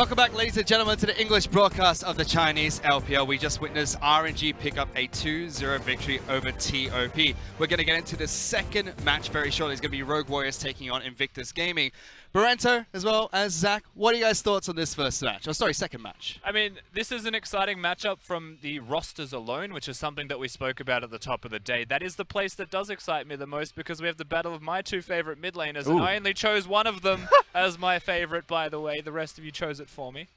Welcome back, ladies and gentlemen, to the English broadcast of the Chinese LPL. We just witnessed RNG pick up a 2-0 victory over TOP. We're going to get into the second match very shortly. It's going to be Rogue Warriors taking on Invictus Gaming. Barento, as well as Zach, what are you guys' thoughts on this first match? Oh, sorry, second match. I mean, this is an exciting matchup from the rosters alone, which is something that we spoke about at the top of the day. That is the place that does excite me the most because we have the battle of my two favorite mid laners, and I only chose one of them as my favorite, by the way. The rest of you chose it for me.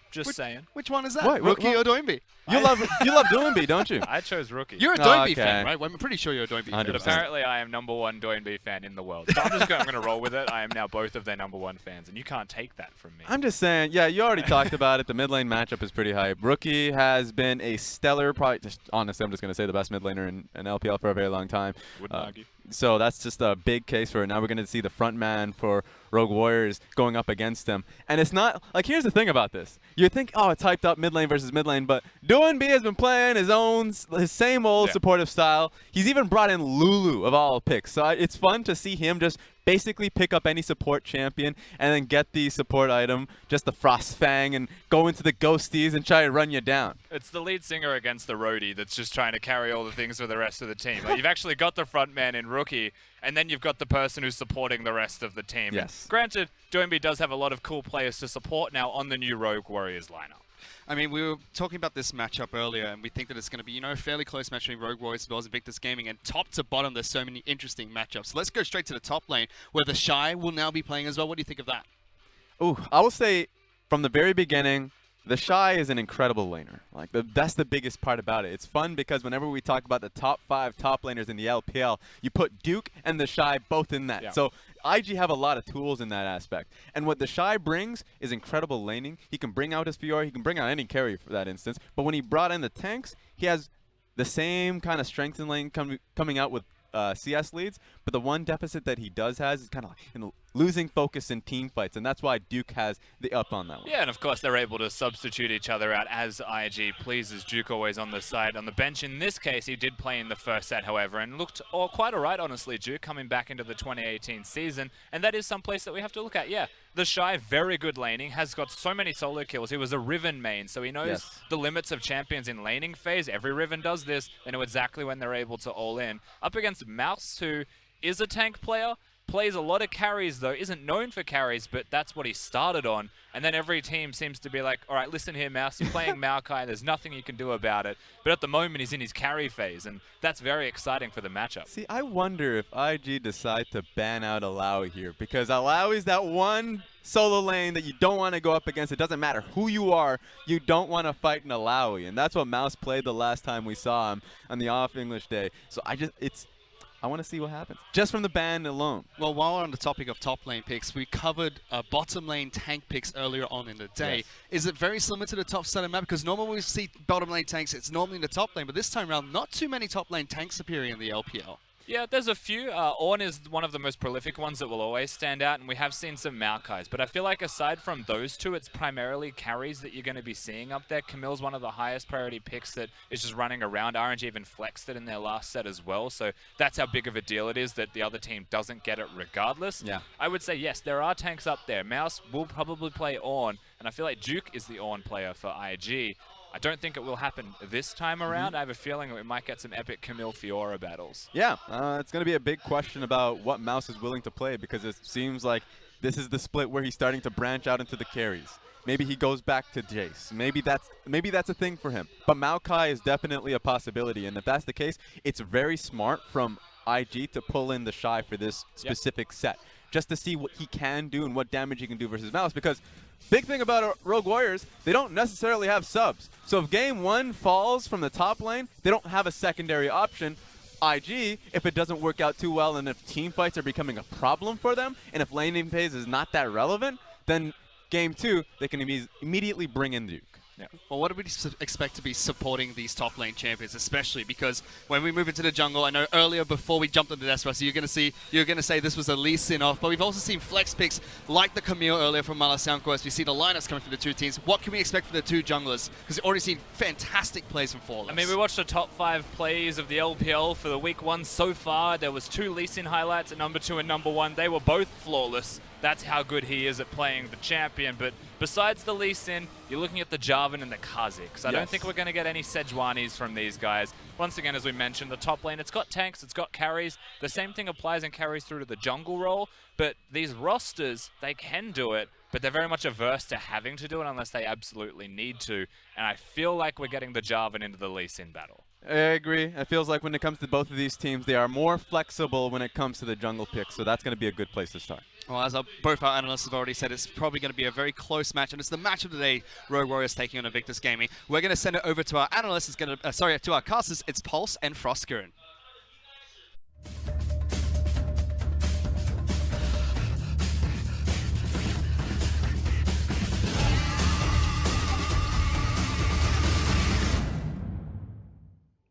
Just saying. Which one is that? Wait, Rookie or doinb? You love doinb, don't you? I chose Rookie. You're a doinb fan, right? Well, I'm pretty sure you're a doinb fan. But apparently I am #1 doinb fan in the world. So I'm going to roll with it. I am now both of their #1 fans, and you can't take that from me. I'm just saying, yeah, you already talked about it. The mid lane matchup is pretty hype. Rookie has been a stellar, probably just honestly, I'm just going to say the best mid laner in LPL for a very long time. Wouldn't argue. So that's just a big case for it. Now we're going to see the front man for Rogue Warriors going up against him. And it's not, like, here's the thing about this. You think, oh, it's hyped up mid lane versus mid lane, but doinb has been playing his same old supportive style. He's even brought in Lulu of all picks. So it's fun to see him just basically pick up any support champion and then get the support item, just the Frost Fang, and go into the Ghosties and try to run you down. It's the lead singer against the roadie that's just trying to carry all the things for the rest of the team. Like, you've actually got the front man in Rookie, and then you've got the person who's supporting the rest of the team. Yes. And granted, doinb does have a lot of cool players to support now on the new Rogue Warriors lineup. I mean, we were talking about this matchup earlier, and we think that it's going to be, a fairly close match between Rogue Warriors as well as Invictus Gaming, and top to bottom, there's so many interesting matchups. So let's go straight to the top lane, where TheShy will now be playing as well. What do you think of that? Ooh, I will say, from the very beginning, TheShy is an incredible laner. Like, that's the biggest part about it. It's fun because whenever we talk about the top 5 top laners in the LPL, you put Duke and TheShy both in that. Yeah. So IG have a lot of tools in that aspect. And what TheShy brings is incredible laning. He can bring out his Fiora. He can bring out any carry for that instance. But when he brought in the tanks, he has the same kind of strength in lane coming out with CS leads. But the one deficit that he does has is kind of like losing focus in team fights, and that's why Duke has the up on that one. Yeah, and of course they're able to substitute each other out as IG pleases. Duke always on the side, on the bench. In this case, he did play in the first set, however, and looked quite alright, honestly, Duke, coming back into the 2018 season, and that is someplace that we have to look at. Yeah, TheShy, very good laning, has got so many solo kills. He was a Riven main, so he knows the limits of champions in laning phase. Every Riven does this. They know exactly when they're able to all in. Up against Mouse, who is a tank player, plays a lot of carries though, isn't known for carries, but that's what he started on. And then every team seems to be like, all right, listen here, Mouse, you're playing Maokai, there's nothing you can do about it. But at the moment, he's in his carry phase, and that's very exciting for the matchup. See, I wonder if IG decide to ban out Alawi here, because Alawi's that one solo lane that you don't want to go up against. It doesn't matter who you are, you don't want to fight an Alawi. And that's what Mouse played the last time we saw him on the off-English day. So I want to see what happens, just from the ban alone. Well, while we're on the topic of top lane picks, we covered bottom lane tank picks earlier on in the day. Yes. Is it very similar to the top side of the map? Because normally when we see bottom lane tanks, it's normally in the top lane, but this time around, not too many top lane tanks appearing in the LPL. Yeah, there's a few. Ornn is one of the most prolific ones that will always stand out, and we have seen some Maokais. But I feel like aside from those two, it's primarily carries that you're going to be seeing up there. Camille's one of the highest priority picks that is just running around. RNG even flexed it in their last set as well, so that's how big of a deal it is that the other team doesn't get it regardless. Yeah. I would say, yes, there are tanks up there. Mouse will probably play Ornn, and I feel like Duke is the Ornn player for IG. I don't think it will happen this time around. I have a feeling we might get some epic Camille Fiora battles. Yeah, it's going to be a big question about what Mouse is willing to play, because it seems like this is the split where he's starting to branch out into the carries. Maybe he goes back to Jace. Maybe that's a thing for him. But Maokai is definitely a possibility, and if that's the case, it's very smart from IG to pull in TheShy for this specific set, just to see what he can do and what damage he can do versus Mouse, because big thing about Rogue Warriors, they don't necessarily have subs. So if game 1 falls from the top lane, they don't have a secondary option. IG, if it doesn't work out too well and if team fights are becoming a problem for them, and if laning phase is not that relevant, then game 2, they can immediately bring in Duke. Yeah. Well, what do we expect to be supporting these top lane champions, especially because when we move into the jungle, I know earlier before we jumped into Desperate, you're going to say this was a Lee sin-off, but we've also seen flex picks like the Camille earlier from Malasanquest. We see the lineups coming from the two teams. What can we expect from the two junglers? Because we've already seen fantastic plays from Flawless. I mean, we watched the top 5 plays of the LPL for the week 1 so far. There was 2 Lee Sin highlights at number 2 and number 1. They were both flawless. That's how good he is at playing the champion. But besides the Lee Sin, you're looking at the Jarvan and the Kha'Zix. I don't think we're going to get any Sejuanis from these guys. Once again, as we mentioned, the top lane, it's got tanks, it's got carries. The same thing applies and carries through to the jungle role. But these rosters, they can do it, but they're very much averse to having to do it unless they absolutely need to. And I feel like we're getting the Jarvan into the Lee Sin battle. I agree. It feels like when it comes to both of these teams, they are more flexible when it comes to the jungle pick, so that's going to be a good place to start. Well, as both our analysts have already said, it's probably going to be a very close match, and it's the match of the day. Rogue Warriors taking on Invictus Gaming. We're going to send it over to our analysts. It's going to, to our casters. It's Pulse and FLICKR.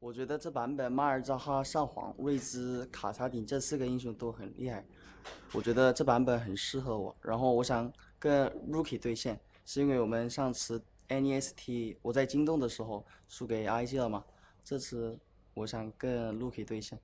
我觉得这版本马尔扎哈、上皇、瑞兹、卡萨丁这4个英雄都很厉害，我觉得这版本很适合我。然后我想跟 Rookie 对线，是因为我们上次 NEST 我在京东的时候输给 IG 了嘛，这次我想跟 Rookie 对线。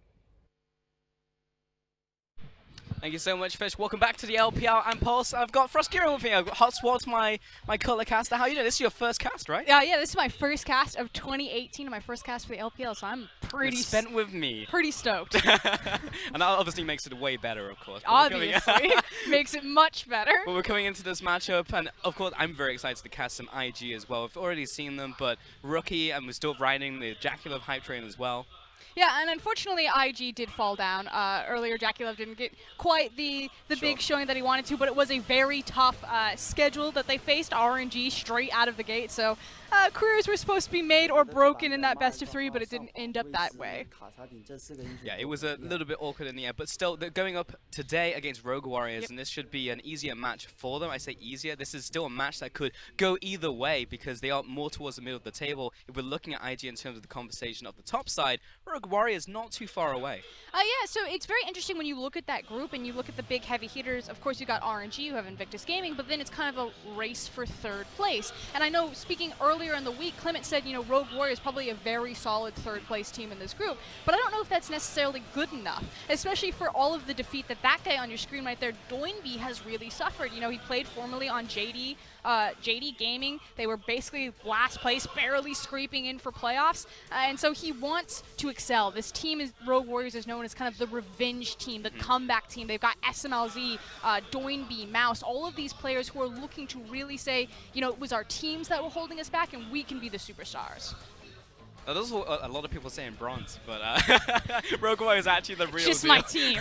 Thank you so much, Fish. Welcome back to the LPL and Pulse. I've got FLICKR with me. I've got Hotswat, my color caster. How are you doing? This is your first cast, right? Yeah, this is my first cast of 2018 and my first cast for the LPL, so I'm pretty spent with me. Pretty stoked. And that obviously makes it way better, of course. Obviously, makes it much better. But we're coming into this matchup, and of course, I'm very excited to cast some IG as well. We've already seen them, but Rookie, and we're still riding the JackeyLove hype train as well. Yeah, and unfortunately, IG did fall down. Earlier, JackeyLove didn't get quite the big showing that he wanted to, but it was a very tough schedule that they faced, RNG straight out of the gate. So careers were supposed to be made or broken in that best of 3, but it didn't end up that way. Yeah, it was a little bit awkward in the end, but still, they're going up today against Rogue Warriors, and this should be an easier match for them. I say easier. This is still a match that could go either way because they are more towards the middle of the table. If we're looking at IG in terms of the conversation of the top side, Rogue Warriors not too far away. Yeah, so it's very interesting when you look at that group and you look at the big heavy hitters. Of course, you got RNG, you have Invictus Gaming, but then it's kind of a race for 3rd place. And I know, speaking earlier in the week, Clement said, you know, Rogue Warriors is probably a very solid 3rd place team in this group, but I don't know if that's necessarily good enough, especially for all of the defeat that guy on your screen right there, doinb, has really suffered. You know, he played formerly on JD Gaming. They were basically last place, barely scraping in for playoffs, and so he wants to excel. This team, Rogue Warriors, is known as kind of the revenge team, the comeback team. They've got Smlz, doinb, Mouse, all of these players who are looking to really say, you know, it was our teams that were holding us back, and we can be the superstars. Those are a lot of people saying bronze, but Rogue Warriors is actually the real Just deal. my team.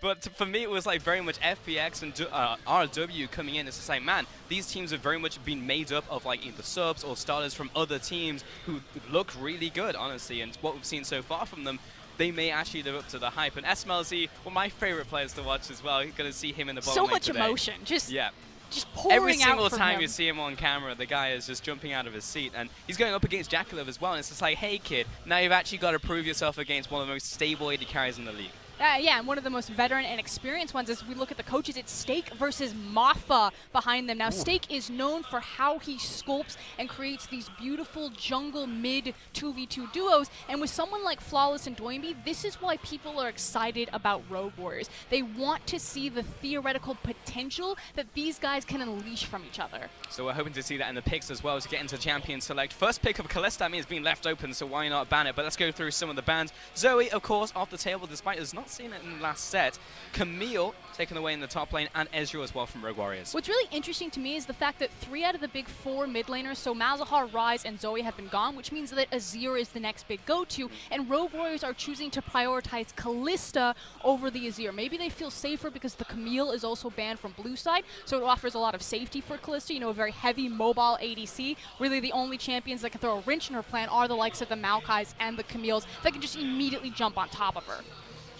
But for me, it was like very much FPX and RW coming in. It's just like, man, these teams have very much been made up of like either subs or starters from other teams who look really good, honestly. And what we've seen so far from them, they may actually live up to the hype. And Smlz, one of my favorite players to watch as well. You're going to see him in the bottom So lane much today. emotion. Just pouring Every single out from time him. you see him on camera, the guy is just jumping out of his seat. And he's going up against JackeyLove as well. And it's just like, hey, kid, now you've actually got to prove yourself against one of the most stable AD carries in the league. Yeah, and one of the most veteran and experienced ones is we look at the coaches, it's Steak versus Mafa behind them. Now, Steak is known for how he sculpts and creates these beautiful jungle mid 2v2 duos, and with someone like Flawless and doinb, this is why people are excited about Rogue Warriors. They want to see the theoretical potential that these guys can unleash from each other. So we're hoping to see that in the picks as well to get into Champion Select. First pick of Kalista, I mean, it's been left open, so why not ban it? But let's go through some of the bans. Zoe, of course, off the table, despite us not seeing it in the last set. Camille taken away in the top lane, and Ezreal as well from Rogue Warriors. What's really interesting to me is the fact that 3 out of the big 4 mid laners, so Malzahar, Ryze, and Zoe have been gone, which means that Azir is the next big go-to, and Rogue Warriors are choosing to prioritize Kalista over the Azir. Maybe they feel safer because the Camille is also banned from blue side, so it offers a lot of safety for Kalista, you know, a very heavy mobile ADC. Really the only champions that can throw a wrench in her plan are the likes of the Maokais and the Camilles that can just immediately jump on top of her.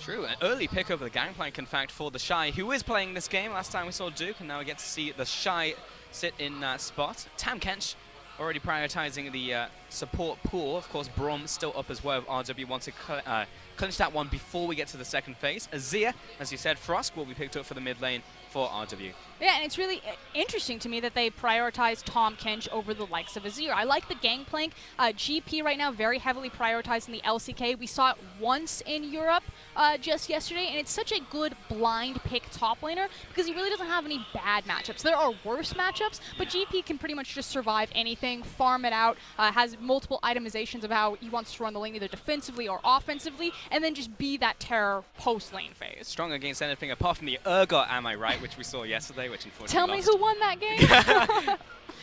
True, an early pick over the Gangplank, in fact, for TheShy, who is playing this game. Last time we saw Duke, and now we get to see TheShy sit in that spot. Tahm Kench already prioritizing the support pool. Of course, Brom still up as well. RW wants to clinch that one before we get to the second phase. Azir, as you said, Frost will be picked up for the mid lane for RW. Yeah, and it's really interesting to me that they prioritize Tahm Kench over the likes of Azir. I like the Gangplank. GP right now very heavily prioritizing the LCK. We saw it once in Europe just yesterday, and it's such a good blind pick top laner because he really doesn't have any bad matchups. There are worse matchups, but GP can pretty much just survive anything, farm it out, has multiple itemizations of how he wants to run the lane either defensively or offensively, and then just be that terror post-lane phase. Strong against anything apart from the Urgot, am I right, which we saw yesterday, which unfortunately Tell me lost. who won that game?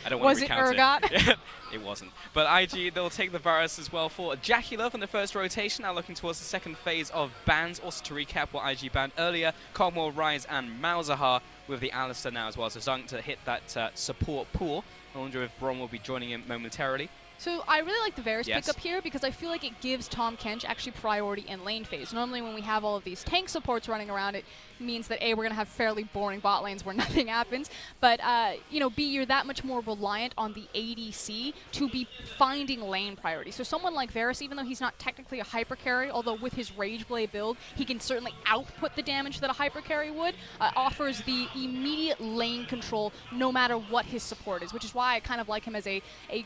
I don't want to recount Was it Urgot? It wasn't. But IG, they'll take the Varus as well for JackeyLove in the first rotation, now looking towards the second phase of bans. Also to recap what IG banned earlier, Cogmore, Rise, and Malzahar with the Kalista now as well. So starting to hit that support pool. I wonder if Brom will be joining him momentarily. So I really like the Varus Yes. pickup here because I feel like it gives Tahm Kench actually priority in lane phase. Normally when we have all of these tank supports running around, it means that A, we're going to have fairly boring bot lanes where nothing happens, but you know, B, you're that much more reliant on the ADC to be finding lane priority. So someone like Varus, even though he's not technically a hyper carry, although with his Rage Blade build, he can certainly output the damage that a hyper carry would, offers the immediate lane control no matter what his support is, which is why I kind of like him as a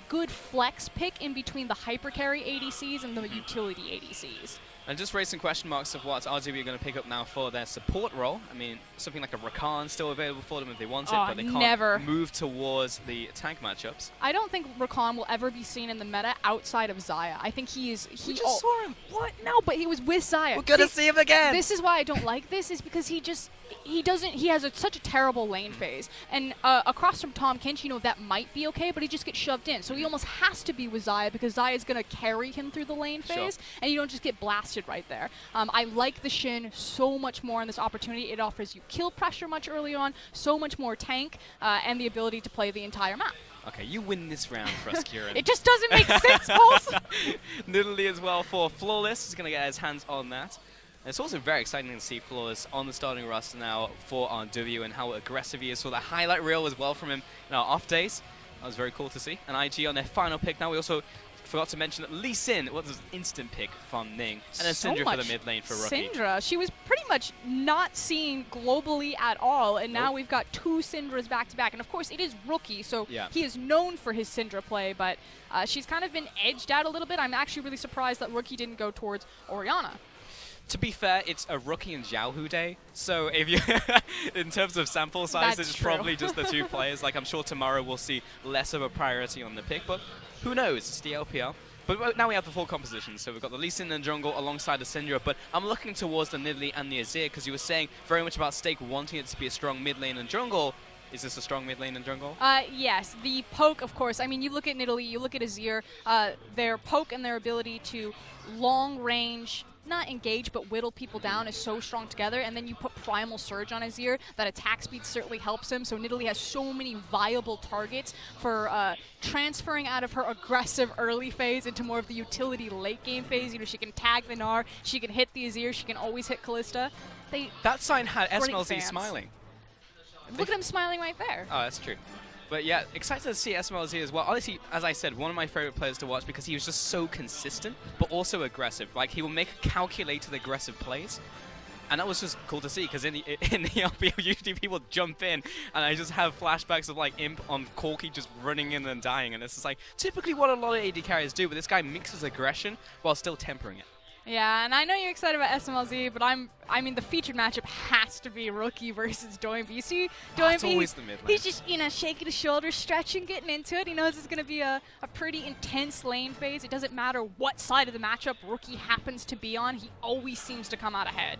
good flex pick in between the hyper carry ADCs and the utility ADCs. And just raise some question marks of what RGB are going to pick up now for their support role. I mean, something like a Rakan still available for them if they want it, but they can't move towards the tank matchups. I don't think Rakan will ever be seen in the meta outside of Xayah. I think we just saw him. What? No, but he was with Xayah. We're gonna see him again. This is why I don't like this, is because he has such a terrible lane phase. And across from Tahm Kench, you know, that might be okay, but he just gets shoved in. So he almost has to be with Xayah because Xayah is going to carry him through the lane phase, and you don't just get blasted right there. I like the Shen so much more in this opportunity. It offers you kill pressure much earlier on, so much more tank, and the ability to play the entire map. Okay, you win this round for us, Kieran. It just doesn't make sense, Pulse! Nidalee as well for Flawless. He's going to get his hands on that. And it's also very exciting to see Flawless on the starting roster now for our W and how aggressive he is. So the highlight reel as well from him in our off days. That was very cool to see. And IG on their final pick now. We also forgot to mention that Lee Sin was an instant pick from Ning. And then Syndra for the mid lane for Rookie. Syndra, she was pretty much not seen globally at all, and now we've got two Syndras back to back. And of course, it is Rookie, so he is known for his Syndra play, but she's kind of been edged out a little bit. I'm actually really surprised that Rookie didn't go towards Orianna. To be fair, it's a Rookie and Xiaohu day, so if you, in terms of sample size, it's probably just the two players. Like, I'm sure tomorrow we'll see less of a priority on the pick, but who knows? It's the LPL. But now we have the full composition, so we've got the Lee Sin and jungle alongside the Syndra, but I'm looking towards the Nidalee and the Azir, because you were saying very much about Stake wanting it to be a strong mid lane and jungle. Is this a strong mid lane and jungle? Yes, the poke, of course. I mean, you look at Nidalee, you look at Azir, their poke and their ability to long range, not engage, but whittle people down is so strong together, and then you put Primal Surge on Azir, that attack speed certainly helps him, so Nidalee has so many viable targets for transferring out of her aggressive early phase into more of the utility late game phase. You know, she can tag the Gnar, she can hit the Azir, she can always hit Kalista. That sign had Smlz smiling. Look at him smiling right there. Oh, that's true. But yeah, excited to see Smlz as well. Honestly, as I said, one of my favorite players to watch because he was just so consistent, but also aggressive. Like, he will make calculated aggressive plays. And that was just cool to see, because in the LPL, usually people jump in, and I just have flashbacks of, like, Imp on Corki just running in and dying. And it's just, like, typically what a lot of AD carriers do, but this guy mixes aggression while still tempering it. Yeah, and I know you're excited about Smlz, but I mean, the featured matchup has to be Rookie versus doinb. You see, doinb, always the mid lane. He's just, you know, shaking his shoulders, stretching, getting into it. He knows it's going to be a pretty intense lane phase. It doesn't matter what side of the matchup Rookie happens to be on. He always seems to come out ahead.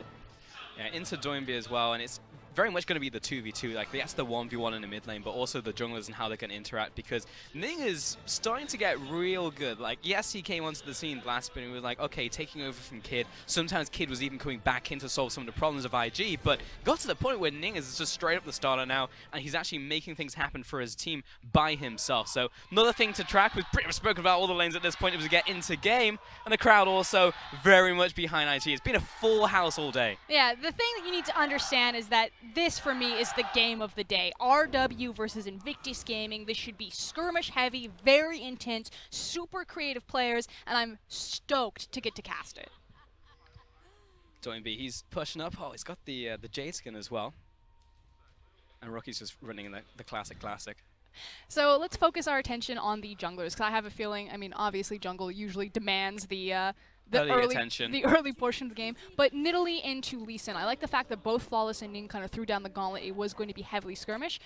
Yeah, into doinb as well, and it's very much going to be the 2v2, like that's the 1v1 in the mid lane, but also the junglers and how they can interact, because Ning is starting to get real good. Like, yes, he came onto the scene last spin and we were like, okay, taking over from Kid. Sometimes Kid was even coming back in to solve some of the problems of IG, but got to the point where Ning is just straight up the starter now, and he's actually making things happen for his team by himself. So another thing to track, we've pretty much spoken about all the lanes at this point, was to get into game, and the crowd also very much behind IG. It's been a full house all day. Yeah, the thing that you need to understand is that this, for me, is the game of the day. RW versus Invictus Gaming. This should be skirmish heavy, very intense, super creative players, and I'm stoked to get to cast it. doinb, he's pushing up. Oh, he's got the Jade skin as well. And Rookie's just running in the classic. So let's focus our attention on the junglers, because I have a feeling, I mean, obviously jungle usually demands the the attention. the early portion of the game. But Nidalee into Lee Sin. I like the fact that both Flawless and Ning kind of threw down the gauntlet. It was going to be heavily skirmish.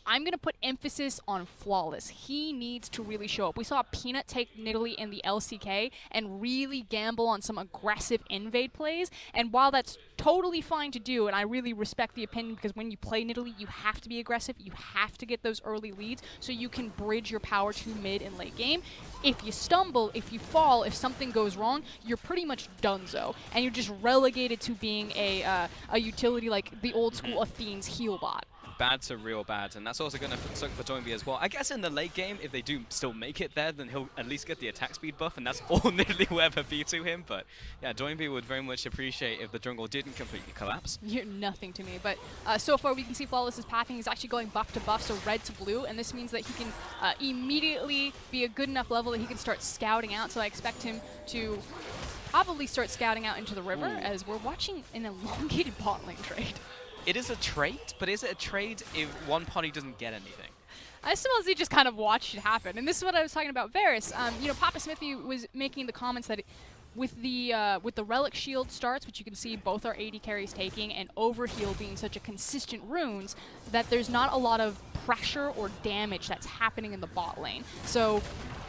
I'm going to put emphasis on Flawless. He needs to really show up. We saw Peanut take Nidalee in the LCK and really gamble on some aggressive invade plays. And while that's totally fine to do, and I really respect the opinion, because when you play Nidalee, you have to be aggressive. You have to get those early leads so you can bridge your power to mid and late game. If you stumble, if you fall, if something goes wrong, you're pretty much donezo. And you're just relegated to being a utility like the old school Athene's heal bot. Bad to real bad, and that's also going to suck for doinb as well. I guess in the late game, if they do still make it there, then he'll at least get the attack speed buff, and that's all Nidalee will ever be to him. But yeah, doinb would very much appreciate if the jungle didn't completely collapse. You're nothing to me, but so far we can see Flawless's pathing. He's actually going buff to buff, so red to blue, and this means that he can immediately be a good enough level that he can start scouting out. So I expect him to probably start scouting out into the river, as we're watching an elongated bot lane trade. It is a trade, but is it a trade if one party doesn't get anything? Smlz just kind of watched it happen, and this is what I was talking about Varus. You know, Papa Smithy was making the comments that with the Relic Shield starts, which you can see both our AD carries taking, and Overheal being such a consistent runes, that there's not a lot of pressure or damage that's happening in the bot lane. So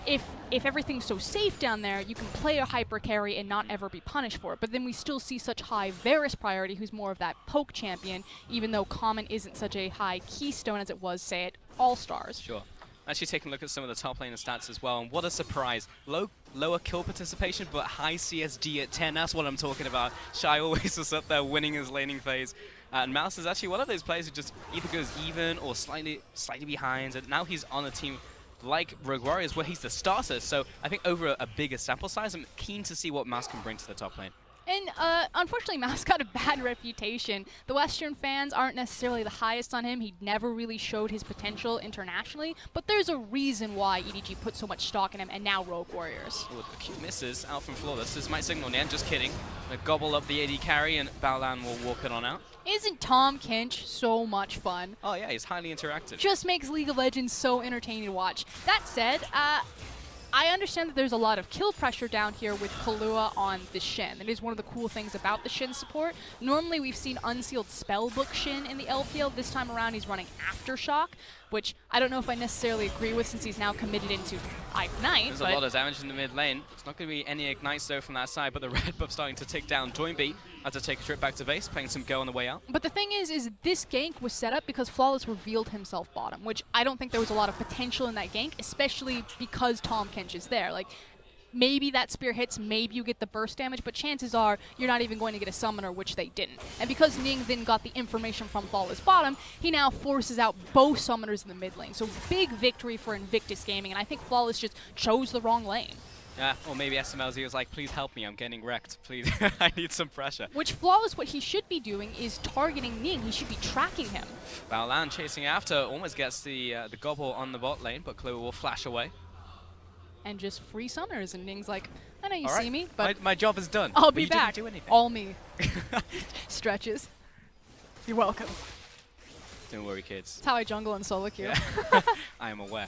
if everything's so safe down there, you can play a hyper carry and not ever be punished for it. But then we still see such high Varus priority, who's more of that poke champion, even though Common isn't such a high keystone as it was, say, at All-Stars. Sure. Actually taking a look at some of the top laner stats as well, and what a surprise. Lower kill participation, but high CSD at 10, that's what I'm talking about. Shy always was up there winning his laning phase. And Mouse is actually one of those players who just either goes even or slightly behind, and now he's on a team like Rogue Warriors, where he's the starter. So I think over a bigger sample size, I'm keen to see what Mouse can bring to the top lane. And unfortunately, Mouse got a bad reputation. The Western fans aren't necessarily the highest on him. He never really showed his potential internationally, but there's a reason why EDG put so much stock in him, and now Rogue Warriors. Ooh, the cute misses out from Flawless. This might signal Nian, just kidding. Gonna gobble up the AD carry, and Baolan will walk it on out. Isn't Tahm Kench so much fun? Oh yeah, he's highly interactive. Just makes League of Legends so entertaining to watch. That said, I understand that there's a lot of kill pressure down here with Killua on the Shen. That is one of the cool things about the Shen support. Normally we've seen unsealed spellbook Shen in the LPL. This time around he's running Aftershock, which I don't know if I necessarily agree with since he's now committed into Ignite. There's a lot of damage in the mid lane. It's not going to be any Ignites though from that side, but the red buff starting to tick down. doinb had to take a trip back to base, playing some Go on the way out. But the thing is this gank was set up because Flawless revealed himself bottom, which I don't think there was a lot of potential in that gank, especially because Tahm Kench is there. Like, maybe that spear hits, maybe you get the burst damage, but chances are you're not even going to get a summoner, which they didn't. And because Ning then got the information from Flawless bottom, he now forces out both summoners in the mid lane. So big victory for Invictus Gaming, and I think Flawless just chose the wrong lane. Yeah, or maybe Smlz was like, please help me, I'm getting wrecked, please, I need some pressure. Which Flawless, what he should be doing is targeting Ning. He should be tracking him. Baolan chasing after, almost gets the gobble on the bot lane, but Killua will flash away. And just free summoners, and Ning's like, I know you All right, see me, but my job is done. I'll But be you back. Didn't do anything. All me. Stretches. You're welcome. Don't worry, kids. That's how I jungle in solo queue. Yeah. I am aware.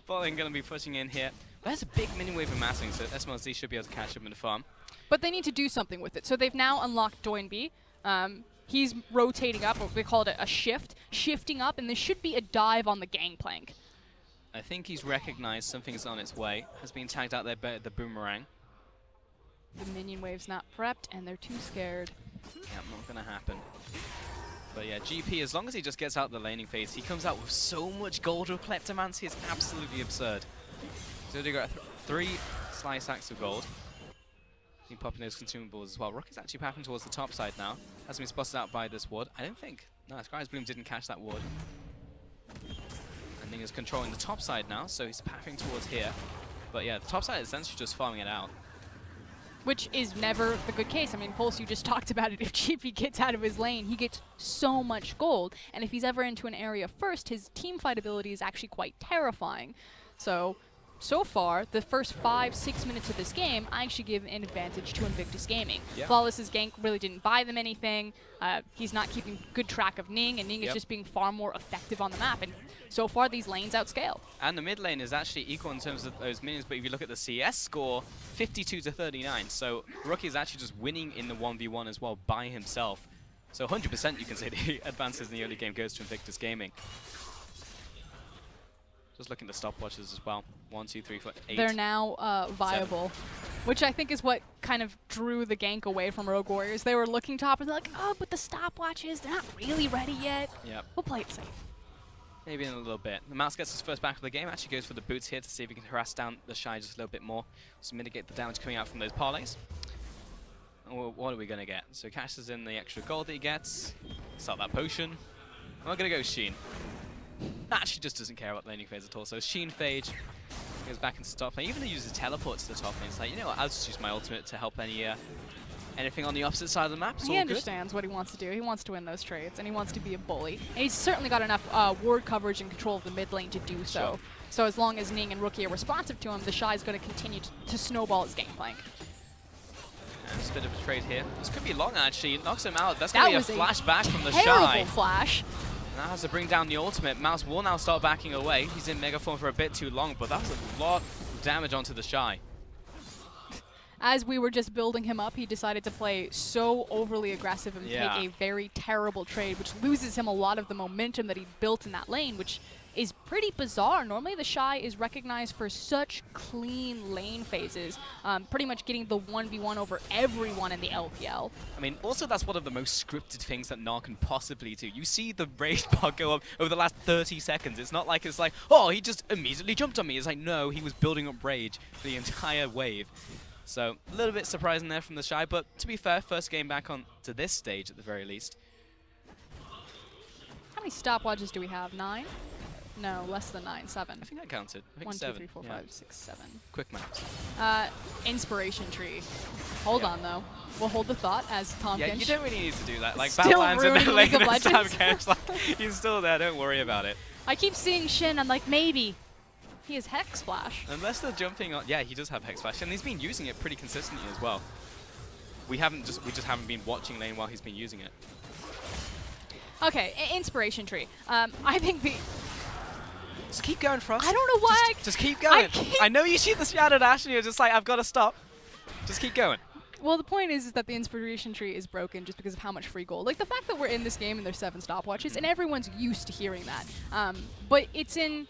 Bot lane going to be pushing in here. There's a big mini wave amassing, so Smlz should be able to catch him in the farm. But they need to do something with it. So they've now unlocked doinb. He's rotating up, or we call it a shift, shifting up, and there should be a dive on the Gangplank. I think he's recognized something's on its way. Has been tagged out there by the boomerang. The minion wave's not prepped, and they're too scared. Yeah, not going to happen. But yeah, GP, as long as he just gets out the laning phase, he comes out with so much gold with Kleptomancy, it's absolutely absurd. So they got 3 slice stacks of gold. He's popping those consumables as well. Rocky's actually pathing towards the top side now. Has been spotted out by this ward. I don't think... No, Sky's Bloom didn't catch that ward. And Ning is controlling the top side now, so he's pathing towards here. But yeah, the top side is essentially just farming it out. Which is never the good case. I mean, Pulse, you just talked about it. If GP gets out of his lane, he gets so much gold. And if he's ever into an area first, his team fight ability is actually quite terrifying. So far, the first 5-6 minutes of this game, I actually give an advantage to Invictus Gaming. Yeah. Flawless's gank really didn't buy them anything. He's not keeping good track of Ning, and Ning is just being far more effective on the map. And so far these lanes outscale. And the mid lane is actually equal in terms of those minions, but if you look at the CS score, 52-39. So Rookie is actually just winning in the 1v1 as well by himself. So 100% you can say the advances in the early game goes to Invictus Gaming. Just looking at the stopwatches as well. 1, 2, 3, 4, 8. They're now viable, which I think is what kind of drew the gank away from Rogue Warriors. They were looking top and they're like, oh, but the stopwatches, they're not really ready yet. Yep. We'll play it safe. Maybe in a little bit. The Mouse gets his first back of the game, actually goes for the boots here to see if he can harass down TheShy just a little bit more. So mitigate the damage coming out from those parlays. And what are we going to get? So cashes in the extra gold that he gets. Start that potion. We're going to go Sheen. Actually just doesn't care about the laning phase at all. So Sheen Phage goes back into top lane. Even though he uses teleport to the top lane, it's like, you know what, I'll just use my ultimate to help anything on the opposite side of the map. It's he all understands what he wants to do. He wants to win those trades, and he wants to be a bully. And he's certainly got enough ward coverage and control of the mid lane to do so. Sure. So as long as Ning and Rookie are responsive to him, TheShy is going to continue to snowball his Gangplank. And just a bit of a trade here. This could be long, actually. It knocks him out. That's going to be a flashback from TheShy. Terrible flash. Now has to bring down the ultimate. Mouse will now start backing away. He's in mega form for a bit too long, but that was a lot of damage onto TheShy. As we were just building him up, he decided to play so overly aggressive and take a very terrible trade, which loses him a lot of the momentum that he built in that lane, which is pretty bizarre. Normally TheShy is recognized for such clean lane phases, pretty much getting the 1v1 over everyone in the LPL. I mean, also that's one of the most scripted things that Gnar can possibly do. You see the rage bar go up over the last 30 seconds. It's not like it's like, oh, he just immediately jumped on me. It's like, no, he was building up rage for the entire wave. So a little bit surprising there from TheShy, but to be fair, first game back on to this stage at the very least. How many stopwatches do we have? 9? No, less than 9. 7. I think I counted. I think 1, 2, 7. 3, 4, 5, 6, 7. Quick maths. Inspiration tree. Hold on though. We'll hold the thought as Tahm Yeah, Kench. you don't really need to do that. Like Still Baolan's in the ruining lane League of and Tahm Legends. Kench, like, he's still there. Don't worry about it. I keep seeing Shen. I'm like, maybe. He has Hex Flash. Unless they're jumping on, yeah, he does have Hex Flash, and he's been using it pretty consistently as well. We just haven't been watching lane while he's been using it. Okay, inspiration tree. I think the. Just keep going, Frost. I don't know why. Just keep going. I I know you shoot the Shadow Dash, and you're just like, I've got to stop. Just keep going. Well, the point is that the inspiration tree is broken just because of how much free gold. Like the fact that we're in this game and there's 7 stopwatches, and everyone's used to hearing that. But it's in.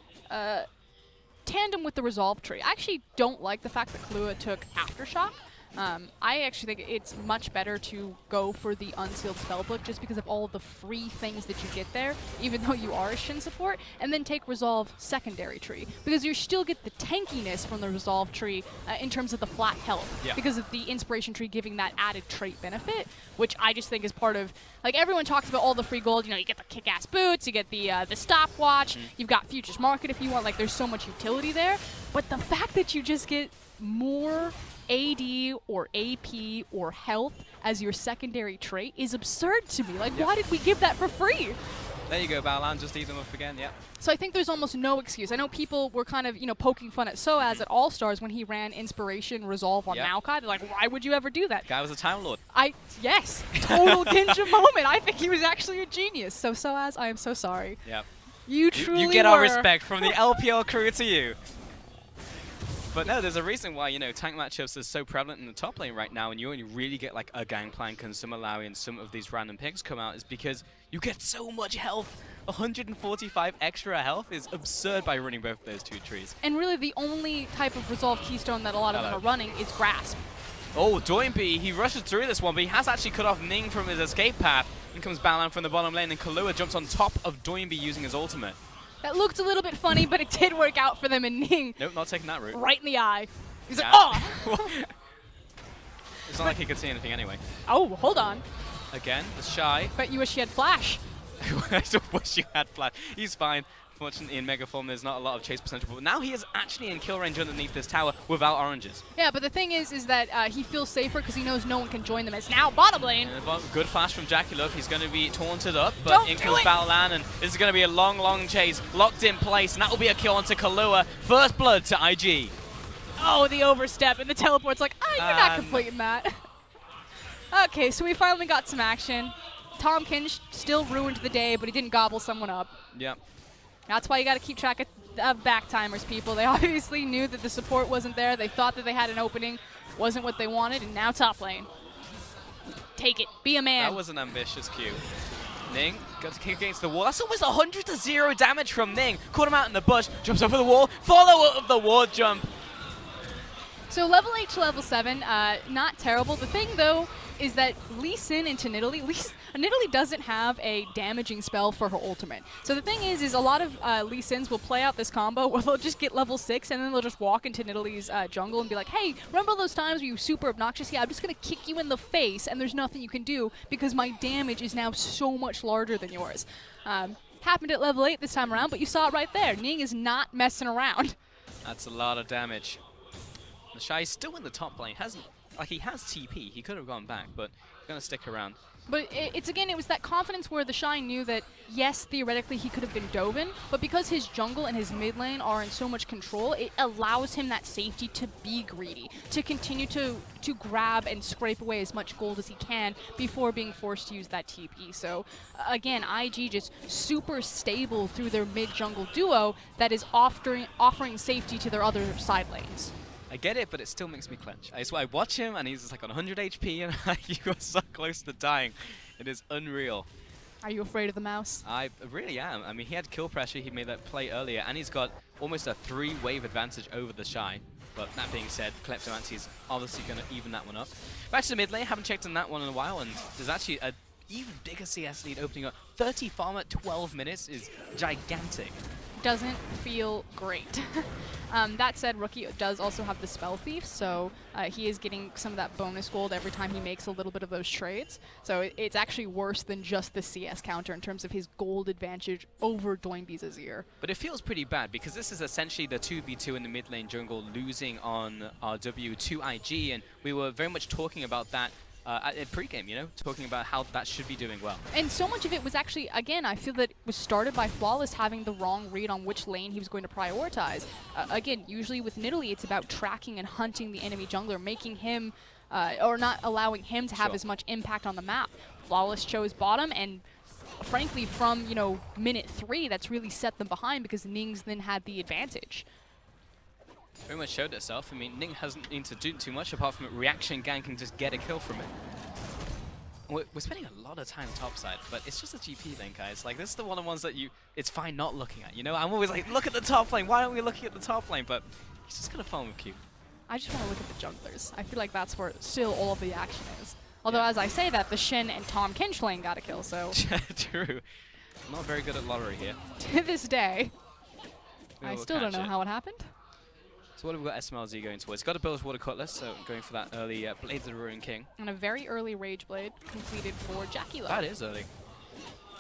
Tandem with the resolve tree. I actually don't like the fact that Killua took Aftershock. I actually think it's much better to go for the unsealed spellbook just because of all of the free things that you get there, even though you are a Shen support, and then take resolve secondary tree because you still get the tankiness from the resolve tree in terms of the flat health because of the inspiration tree giving that added trait benefit, which I just think is part of, like, everyone talks about all the free gold. You know, you get the kick-ass boots, you get the stopwatch, you've got Futures Market if you want. Like, there's so much utility there, but the fact that you just get more AD or AP or health as your secondary trait is absurd to me. Like, why did we give that for free? There you go, Baolan, just eat them up again, yeah. So I think there's almost no excuse. I know people were kind of, you know, poking fun at Soaz at All-Stars when he ran Inspiration Resolve on Maokai. They're like, why would you ever do that? Guy was a Time Lord. Yes, total Genja moment. I think he was actually a genius. So Soaz, I am so sorry. Yep. You truly You get were. our respect from the LPL crew to you. But no, there's a reason why, you know, tank matchups are so prevalent in the top lane right now, and you only really get like a Gangplank and some Malawi and some of these random picks come out, is because you get so much health. 145 extra health is absurd by running both of those 2 trees. And really the only type of Resolve Keystone that a lot of them are running is Grasp. Oh, doinb, he rushes through this one, but he has actually cut off Ning from his escape path. In comes Baolan from the bottom lane, and Killua jumps on top of doinb using his ultimate. That looked a little bit funny, but it did work out for them, and Ning. Nope, not taking that route. Right in the eye. He's like, oh! It's not like he could see anything anyway. Oh, hold on. Again, TheShy. Bet you wish he had Flash. I just wish you had Flash. He's fine. Fortunately, in Mega Form, there's not a lot of chase potential, but now he is actually in kill range underneath this tower without oranges. Yeah, but the thing is that he feels safer because he knows no one can join them. It's now bottom lane. Good flash from JackeyLove. He's going to be taunted up, but in comes Baolan, and this is going to be a long, long chase. Locked in place, and that will be a kill onto Killua. First blood to IG. Oh, the overstep, and the teleport's like, you're not completing that. Okay, so we finally got some action. Tahm Kench still ruined the day, but he didn't gobble someone up. Yep. That's why you got to keep track of back timers, people. They obviously knew that the support wasn't there. They thought that they had an opening, wasn't what they wanted, and now top lane. Take it. Be a man. That was an ambitious Q. Ning got to kick against the wall. That's almost 100-0 damage from Ning. Caught him out in the bush, jumps over the wall, follow-up of the ward jump. So level 8 to level 7, not terrible. The thing, though, is that Lee Sin into Nidalee, Nidalee doesn't have a damaging spell for her ultimate. So the thing is a lot of Lee Sins will play out this combo where they'll just get level 6 and then they'll just walk into Nidalee's jungle and be like, hey, remember those times where you were super obnoxious? Yeah, I'm just going to kick you in the face and there's nothing you can do because my damage is now so much larger than yours. Happened at level 8 this time around, but you saw it right there. Ning is not messing around. That's a lot of damage. TheShy is still in the top lane. He has TP. He could have gone back, but he's going to stick around. But it was that confidence where TheShy knew that, yes, theoretically he could have been Dovin, but because his jungle and his mid lane are in so much control, it allows him that safety to be greedy, to continue to grab and scrape away as much gold as he can before being forced to use that TP. So, again, IG just super stable through their mid-jungle duo that is offering safety to their other side lanes. I get it, but it still makes me clench. I swear, I watch him and he's just like on 100 HP and you are so close to dying. It is unreal. Are you afraid of the mouse? I really am. I mean, he had kill pressure. He made that play earlier, and he's got almost a 3-wave advantage over TheShy. But that being said, Kleptomancy's obviously going to even that one up. Back to the mid lane. Haven't checked on that one in a while, and there's actually a even bigger CS lead opening up. 30 farm at 12 minutes is gigantic. Doesn't feel great. That said, Rookie does also have the Spell Thief, so he is getting some of that bonus gold every time he makes a little bit of those trades. So it's actually worse than just the CS counter in terms of his gold advantage over doinb's Azir. But it feels pretty bad because this is essentially the 2v2 in the mid lane jungle losing on RW to IG, and we were very much talking about that at pre-game, you know, talking about how that should be doing well. And so much of it was actually, again, I feel that it was started by Flawless having the wrong read on which lane he was going to prioritize. Again, usually with Nidalee, it's about tracking and hunting the enemy jungler, making him, or not allowing him to have as much impact on the map. Flawless chose bottom, and frankly, from, you know, minute 3, that's really set them behind because Ning's then had the advantage. Very much showed itself. I mean, Ning hasn't needed to do too much apart from reaction gank and just get a kill from it. We're spending a lot of time topside, but it's just a GP lane, guys. Like, this is the one of the ones that it's fine not looking at, you know? I'm always like, look at the top lane. Why aren't we looking at the top lane? But he's just going to farm with Q. I just want to look at the junglers. I feel like that's where still all of the action is. Although, as I say that, the Shen and Tahm Kench lane got a kill, so... True. I'm not very good at lottery here. To this day, I still don't know how it happened. So what have we got Smlz going towards? Got a Bilge Water Cutlass, so going for that early Blade of the Ruin King. And a very early Rage Blade completed for JackeyLove. That is early.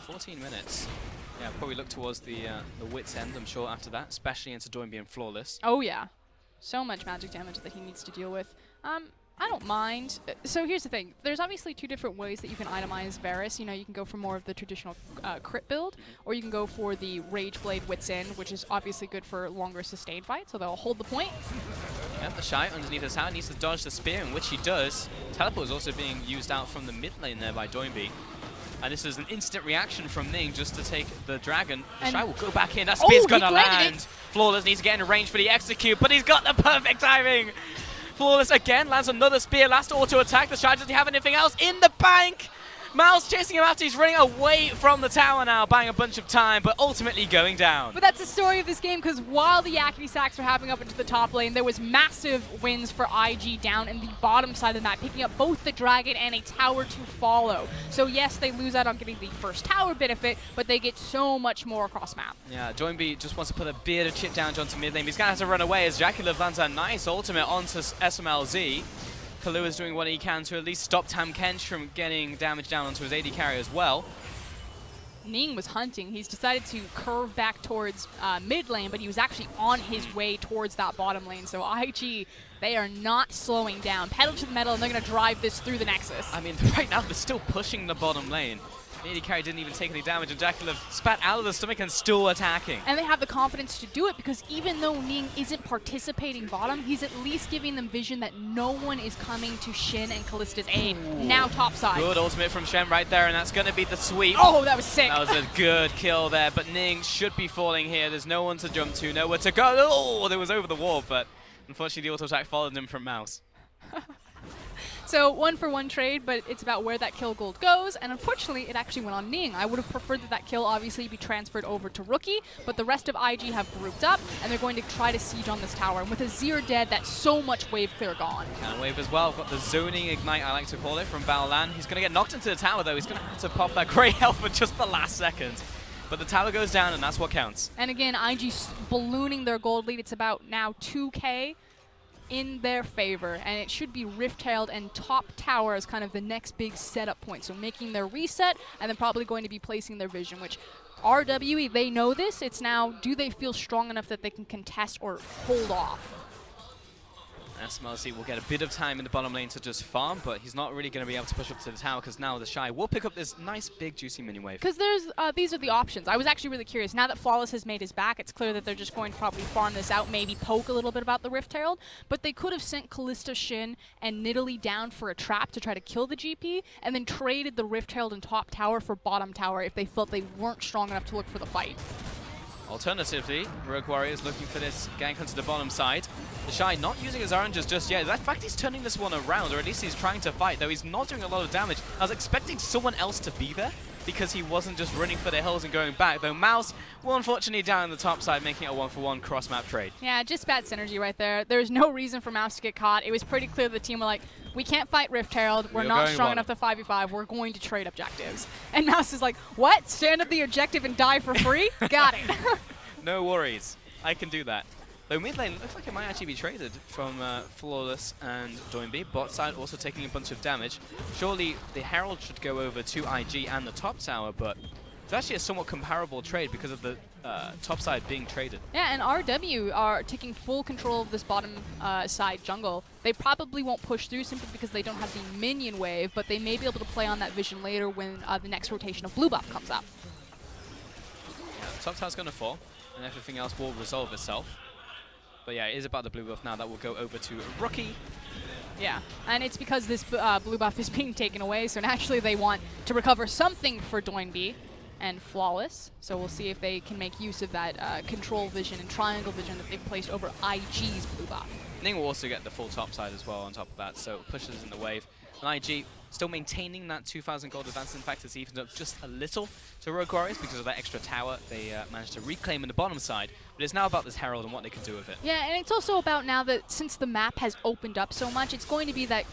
14 minutes. Yeah, probably look towards the wit's end, I'm sure, after that, especially into doinb and Flawless. Oh yeah. So much magic damage that he needs to deal with. I don't mind. So here's the thing. There's obviously 2 different ways that you can itemize Varus. You know, you can go for more of the traditional crit build, or you can go for the Rage Blade Wits End, which is obviously good for longer sustained fights, so they'll hold the point. Yep, TheShy underneath his tower needs to dodge the spear, in which he does. Teleport is also being used out from the mid lane there by doinb. And this is an instant reaction from Ning just to take the dragon. TheShy will go back in. That spear's gonna land. Flawless needs to get in range for the execute, but he's got the perfect timing. Flawless again lands another spear. Last auto attack. TheShy doesn't have anything else in the bank. Mouse chasing him after he's running away from the tower now, buying a bunch of time, but ultimately going down. But that's the story of this game, because while the Yakety Sacks were happening up into the top lane, there was massive wins for IG down in the bottom side of the map, picking up both the dragon and a tower to follow. So yes, they lose out on getting the first tower benefit, but they get so much more across map. Yeah, doinb just wants to put a bit of chip down onto mid lane. He's going to have to run away as JackeyLove lands a nice ultimate onto Smlz. Killua is doing what he can to at least stop Tahm Kench from getting damage down onto his AD carry as well. Ning was hunting. He's decided to curve back towards mid lane, but he was actually on his way towards that bottom lane. So IG, they are not slowing down. Pedal to the metal, and they're going to drive this through the Nexus. I mean, right now they're still pushing the bottom lane. AD carry didn't even take any damage, and JackeyLove spat out of the stomach and still attacking. And they have the confidence to do it because even though Ning isn't participating bottom, he's at least giving them vision that no one is coming to Shen and Kalista's aid. Now top side. Good ultimate from Shen right there, and that's going to be the sweep. Oh, that was sick. That was a good kill there, but Ning should be falling here. There's no one to jump to, nowhere to go. Oh, there was over the wall, but unfortunately the auto attack followed him from Mouse. So 1-for-1 trade, but it's about where that kill gold goes, and unfortunately it actually went on Ning. I would have preferred that that kill obviously be transferred over to Rookie, but the rest of IG have grouped up, and they're going to try to siege on this tower. And with Azir dead, that's so much wave clear gone. Can wave as well. Got the zoning ignite, I like to call it, from Baolan. He's going to get knocked into the tower though. He's going to have to pop that great health at just the last second. But the tower goes down, and that's what counts. And again, IG's ballooning their gold lead. It's about now 2K in their favor, and it should be Rift-tailed and top tower as kind of the next big setup point. So making their reset, and then probably going to be placing their vision, which RWE, they know this. It's now, do they feel strong enough that they can contest or hold off? Smlz will get a bit of time in the bottom lane to just farm, but he's not really going to be able to push up to the tower because now TheShy will pick up this nice big juicy mini wave. Because there's these are the options. I was actually really curious. Now that Flawless has made his back, it's clear that they're just going to probably farm this out, maybe poke a little bit about the Rift-tailed, but they could have sent Kalista, Shen, and Nidalee down for a trap to try to kill the GP, and then traded the Rift-tailed and top tower for bottom tower if they felt they weren't strong enough to look for the fight. Alternatively, Rogue Warriors looking for this gank onto the bottom side. TheShy not using his oranges just yet. In fact, he's turning this one around, or at least he's trying to fight, though he's not doing a lot of damage. I was expecting someone else to be there because he wasn't just running for the hills and going back, though Mouse will unfortunately down the top side, making it a 1-for-1 cross-map trade. Yeah, just bad synergy right there. There's no reason for Mouse to get caught. It was pretty clear the team were like, we can't fight Rift-tailed. We're not strong enough to 5v5. We're going to trade objectives. And Mouse is like, what? Stand up the objective and die for free? Got it. No worries. I can do that. Though mid lane looks like it might actually be traded from Flawless and doinb. Bot side also taking a bunch of damage. Surely the Herald should go over to IG and the top tower, but it's actually a somewhat comparable trade because of the top side being traded. Yeah, and RW are taking full control of this bottom side jungle. They probably won't push through simply because they don't have the minion wave, but they may be able to play on that vision later when the next rotation of blue buff comes up. Yeah, the top tower's going to fall, and everything else will resolve itself. But yeah, it is about the blue buff now that will go over to Rookie. Yeah, and it's because this blue buff is being taken away, so naturally they want to recover something for doinb and Flawless. So we'll see if they can make use of that control vision and triangle vision that they've placed over IG's blue buff. Ning will also get the full top side as well on top of that, so it pushes in the wave. And IG still maintaining that 2,000 gold advance. In fact, it's evened up just a little to Rogue Warriors because of that extra tower they managed to reclaim in the bottom side. But it's now about this Herald and what they can do with it. Yeah, and it's also about now that since the map has opened up so much, it's going to be that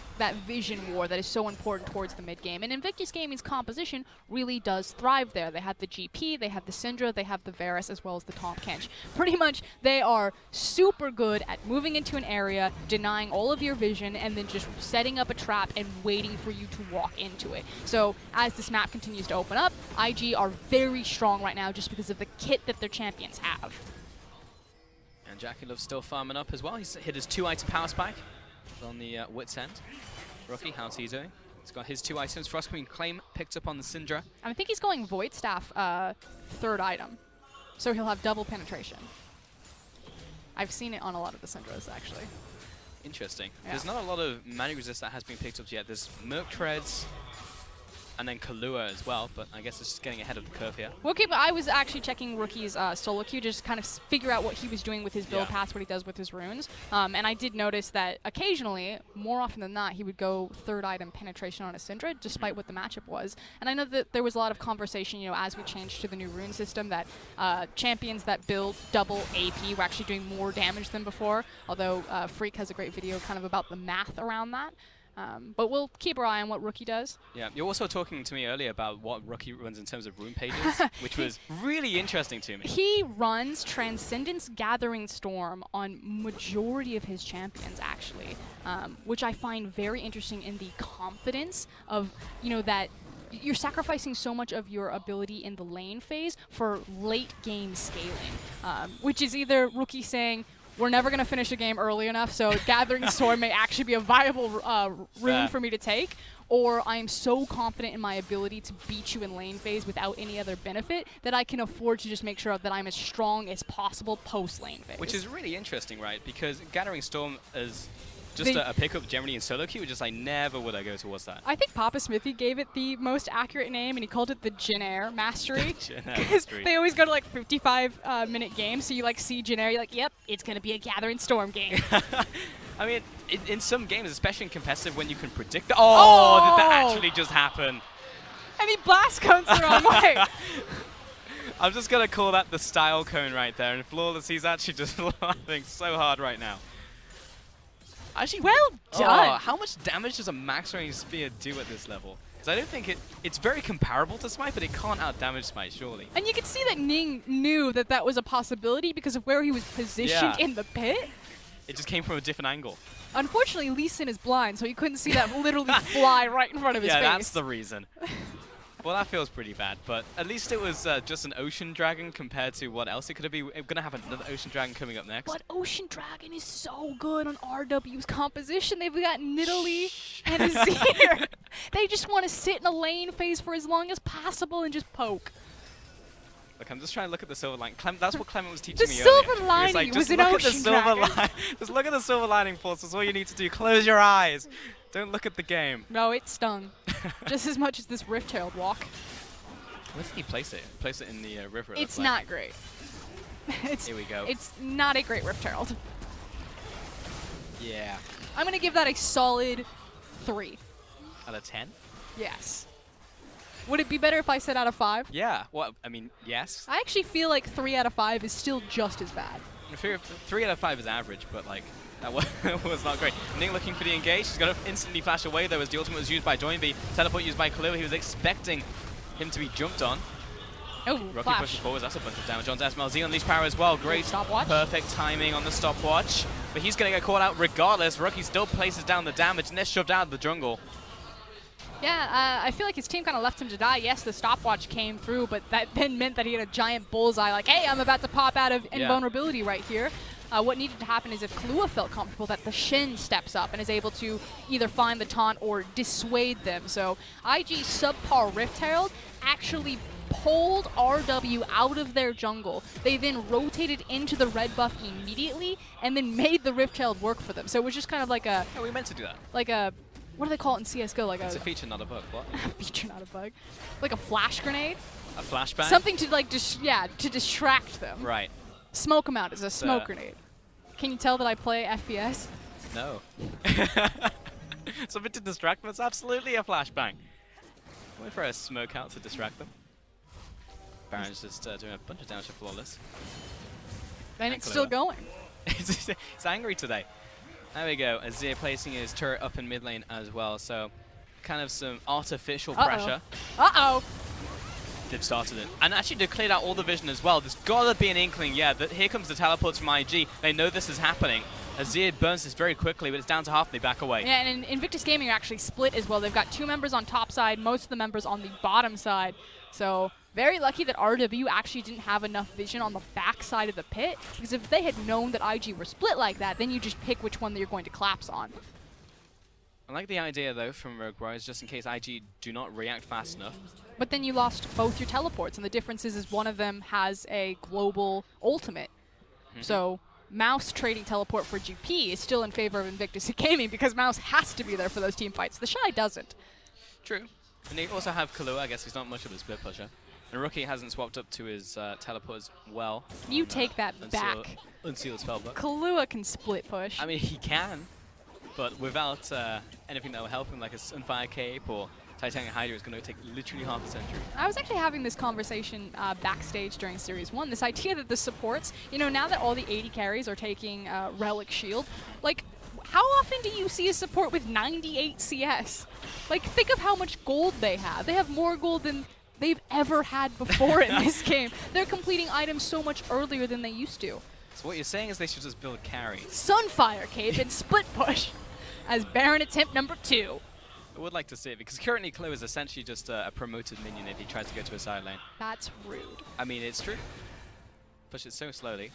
vision war that is so important towards the mid game. And Invictus Gaming's composition really does thrive there. They have the GP, they have the Syndra, they have the Varus, as well as the Tahm Kench. Pretty much, they are super good at moving into an area, denying all of your vision, and then just setting up a trap and waiting for you to walk into it. So as this map continues to open up, IG are very strong right now just because of the kit that their champions have. And JackeyLove still farming up as well. He's hit his 2-item power spike on the Wit's End. Rookie, how's he doing? He's got his 2 items. Frost Queen Claim picked up on the Syndra. I think he's going Void Staff 3rd item. So he'll have double penetration. I've seen it on a lot of the Syndras, actually. Interesting. Yeah. There's not a lot of magic resist that has been picked up yet. There's Merc Treads, and then Killua as well, but I guess it's just getting ahead of the curve here. Okay, but I was actually checking Rookie's solo queue, just kind of figure out what he was doing with his build paths, what he does with his runes. And I did notice that occasionally, more often than not, he would go 3rd item penetration on a Syndra, despite what the matchup was. And I know that there was a lot of conversation, you know, as we changed to the new rune system, that champions that build double AP were actually doing more damage than before, although Freak has a great video kind of about the math around that. But we'll keep our eye on what Rookie does. Yeah, you're also talking to me earlier about what Rookie runs in terms of rune pages, which was really interesting to me. He runs Transcendence Gathering Storm on majority of his champions, actually, which I find very interesting in the confidence of, you know, that you're sacrificing so much of your ability in the lane phase for late game scaling, which is either Rookie saying, we're never going to finish a game early enough, so Gathering Storm may actually be a viable rune for me to take. or I am so confident in my ability to beat you in lane phase without any other benefit that I can afford to just make sure that I'm as strong as possible post lane phase. Which is really interesting, right? Because Gathering Storm is just a pickup generally in solo queue, just never would I go towards that. I think Papa Smithy gave it the most accurate name, and he called it the Gnar Mastery. Because they always go to like 55-minute games, so you like see Gnar, you're like, yep, it's gonna be a Gathering Storm game. I mean, in some games, especially in competitive, when you can predict. Oh, did that actually just happen? And he blast cones the wrong way. I'm just gonna call that the style cone right there, and Flawless, he's actually just laughing so hard right now. Actually, well done. How much damage does a max range spear do at this level? Because I don't think it's very comparable to Smite, but it can't out-damage Smite, surely. And you can see that Ning knew that that was a possibility because of where he was positioned in the pit. It just came from a different angle. Unfortunately, Lee Sin is blind, so he couldn't see that literally fly right in front of his face. Yeah, that's the reason. Well, that feels pretty bad, but at least it was just an Ocean Dragon compared to what else it could be. We're going to have another Ocean Dragon coming up next. But Ocean Dragon is so good on RW's composition. They've got Nidalee and Azir. They just want to sit in a lane phase for as long as possible and just poke. Look, I'm just trying to look at the silver line. That's what Clement was teaching me earlier. The silver lining lining was an Ocean Dragon. Just look at the silver lining, Force. That's all you need to do. Close your eyes. Don't look at the game. No, it stung. Just as much as this Rift-tailed walk. Where did he place it? Place it in the river. It's not great. Here we go. It's not a great Rift-tailed. Yeah. I'm going to give that a solid 3. Out of 10? Yes. Would it be better if I said out of 5? Yeah. Well, I mean, yes. I actually feel like 3 out of 5 is still just as bad. 3 out of 5 is average, but like, that was not great. Ning looking for the engage. He's got to instantly flash away though as the ultimate was used by doinb. Teleport used by Killua. He was expecting him to be jumped on. Oh, Rocky flash. pushes forwards. That's a bunch of damage on Smlz. Unleash power as well. Great stopwatch. Perfect timing on the stopwatch. But he's going to get caught out regardless. Rocky still places down the damage and they're shoved out of the jungle. Yeah, I feel like his team kind of left him to die. Yes, the stopwatch came through, but that then meant that he had a giant bullseye like, hey, I'm about to pop out of invulnerability right here. What needed to happen is if Killua felt comfortable, that the Shen steps up and is able to either find the taunt or dissuade them. So IG subpar Rift Herald actually pulled RW out of their jungle. They then rotated into the red buff immediately and then made the Rift Herald work for them. So it was just kind of like a... Yeah, we meant to do that. Like a... What do they call it in CSGO? Like it's a feature, not a bug. What? A feature, not a bug. Like a flash grenade? A flashbang? Something to like, to distract them. Right. Smoke them out as a smoke grenade. Can you tell that I play FPS? No. Something to distract them? It's absolutely a flashbang. Wait for a smoke out to distract them. Baron's just doing a bunch of damage to Flawless. And it's still going. He's angry today. There we go. Azir placing his turret up in mid lane as well. So kind of some artificial pressure. Uh-oh. They've started it. And actually they cleared out all the vision as well. There's got to be an inkling, that here comes the teleports from IG. They know this is happening. Azir burns this very quickly, but it's down to half and they back away. Yeah, and Invictus Gaming are actually split as well. They've got 2 members on top side, most of the members on the bottom side. So very lucky that RW actually didn't have enough vision on the back side of the pit, because if they had known that IG were split like that, then you just pick which one that you're going to collapse on. I like the idea, though, from Rogue Warriors, just in case IG do not react fast enough. But then you lost both your teleports, and the difference is one of them has a global ultimate. So Mouse trading teleport for GP is still in favor of Invictus Gaming, because Mouse has to be there for those team fights. TheShy doesn't. True. And they also have Killua. I guess he's not much of a split pusher. And Rookie hasn't swapped up to his teleport as well. You take that back. Unseal the spell book. Killua can split push. I mean, he can, but without anything that will help him, like a Sunfire Cape or Titanic Hydra, is going to take literally half a century. I was actually having this conversation backstage during Series 1. This idea that the supports, now that all the AD carries are taking Relic Shield, like, how often do you see a support with 98 CS? Like, think of how much gold they have. They have more gold than they've ever had before in this game. They're completing items so much earlier than they used to. So what you're saying is they should just build carry. Sunfire Cape and split push as Baron attempt number 2. I would like to see it, because currently Killua is essentially just a promoted minion if he tries to go to a side lane. That's rude. I mean, it's true. Push it so slowly.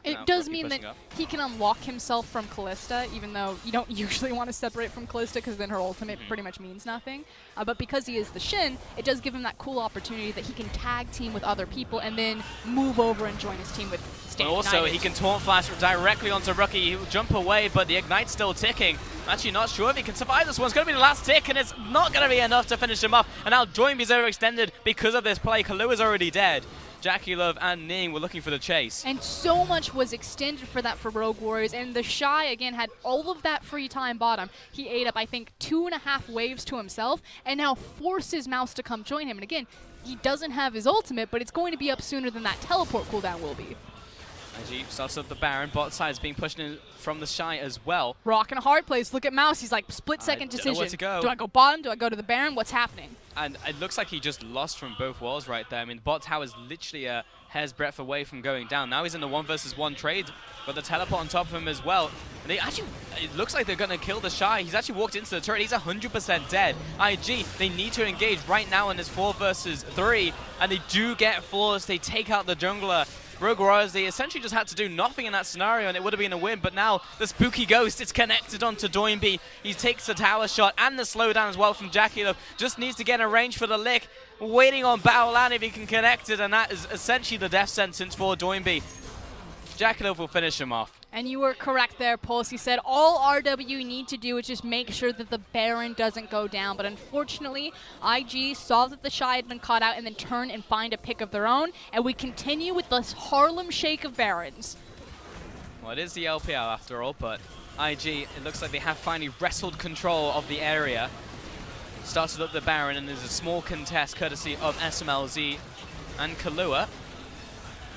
It Now, does Rookie mean that pushing up. he can unlock himself from Kalista, even though you don't usually want to separate from Kalista because then her ultimate pretty much means nothing. But because he is the Shen, it does give him that cool opportunity that he can tag team with other people and then move over and join his team with Stand And also, United. he can taunt flash directly onto Rookie. He'll jump away, but the Ignite's still ticking. I'm actually not sure if he can survive this one. It's going to be the last tick, and it's not going to be enough to finish him off. And now doinb's overextended because of this play. Killua's already dead. JackeyLove and Ning were looking for the chase. And so much was extended for that for Rogue Warriors, and TheShy, again, had all of that free time bottom. He ate up, I think, 2.5 waves to himself, and now forces Mouse to come join him. And again, he doesn't have his ultimate, but it's going to be up sooner than that teleport cooldown will be. IG starts up the Baron. Bot side is being pushed in from TheShy as well. Rock and a hard place. Look at Mouse. He's like, split-second don't know decision. where to go. Do I go bottom? Do I go to the Baron? What's happening? And it looks like he just lost from both walls right there. I mean, the bot tower is literally a hair's breadth away from going down. Now he's in the 1 versus 1 trade, but the teleport on top of him as well. And they actually, it looks like they're going to kill TheShy. He's actually walked into the turret. He's 100% dead. IG, they need to engage right now in this 4 versus 3, and they do get flawless. They take out the jungler. Rogue Warriors, they essentially just had to do nothing in that scenario and it would have been a win, but now the spooky ghost, it's connected onto doinb. He takes the tower shot and the slowdown as well from JackeyLove. Just needs to get in range for the lick. Waiting on Baolan if he can connect it, and that is essentially the death sentence for doinb. JackeyLove will finish him off. And you were correct there, Pulse. He said all RW need to do is just make sure that the Baron doesn't go down. But unfortunately, IG saw that TheShy had been caught out and then turn and find a pick of their own. And we continue with this Harlem Shake of Barons. Well, it is the LPL after all, but IG, it looks like they have finally wrestled control of the area. Started up the Baron, and there's a small contest courtesy of Smlz and Killua.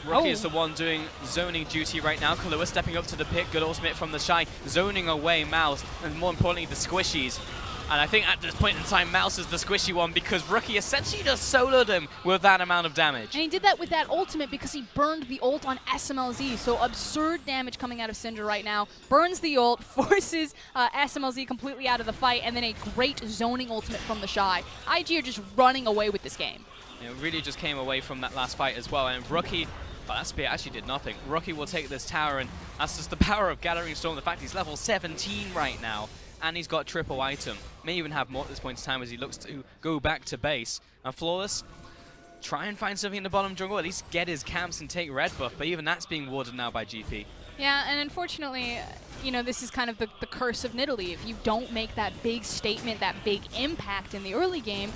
Rookie is the one doing zoning duty right now. Killua stepping up to the pick. Good ultimate from TheShy, zoning away Mouse, and more importantly, the squishies. And I think at this point in time, Mouse is the squishy one because Rookie essentially just soloed him with that amount of damage. And he did that with that ultimate because he burned the ult on Smlz. So absurd damage coming out of Syndra right now. Burns the ult, forces Smlz completely out of the fight, and then a great zoning ultimate from TheShy. IG are just running away with this game. It really just came away from that last fight as well. And Rookie, well, that spear actually did nothing. Rookie will take this tower, and that's just the power of Gathering Storm. The fact he's level 17 right now, and he's got triple item. May even have more at this point in time as he looks to go back to base. And Flawless, try and find something in the bottom jungle, at least get his camps and take red buff, but even that's being warded now by GP. Yeah, and unfortunately, you know, this is kind of the curse of Nidalee. If you don't make that big statement, that big impact in the early game,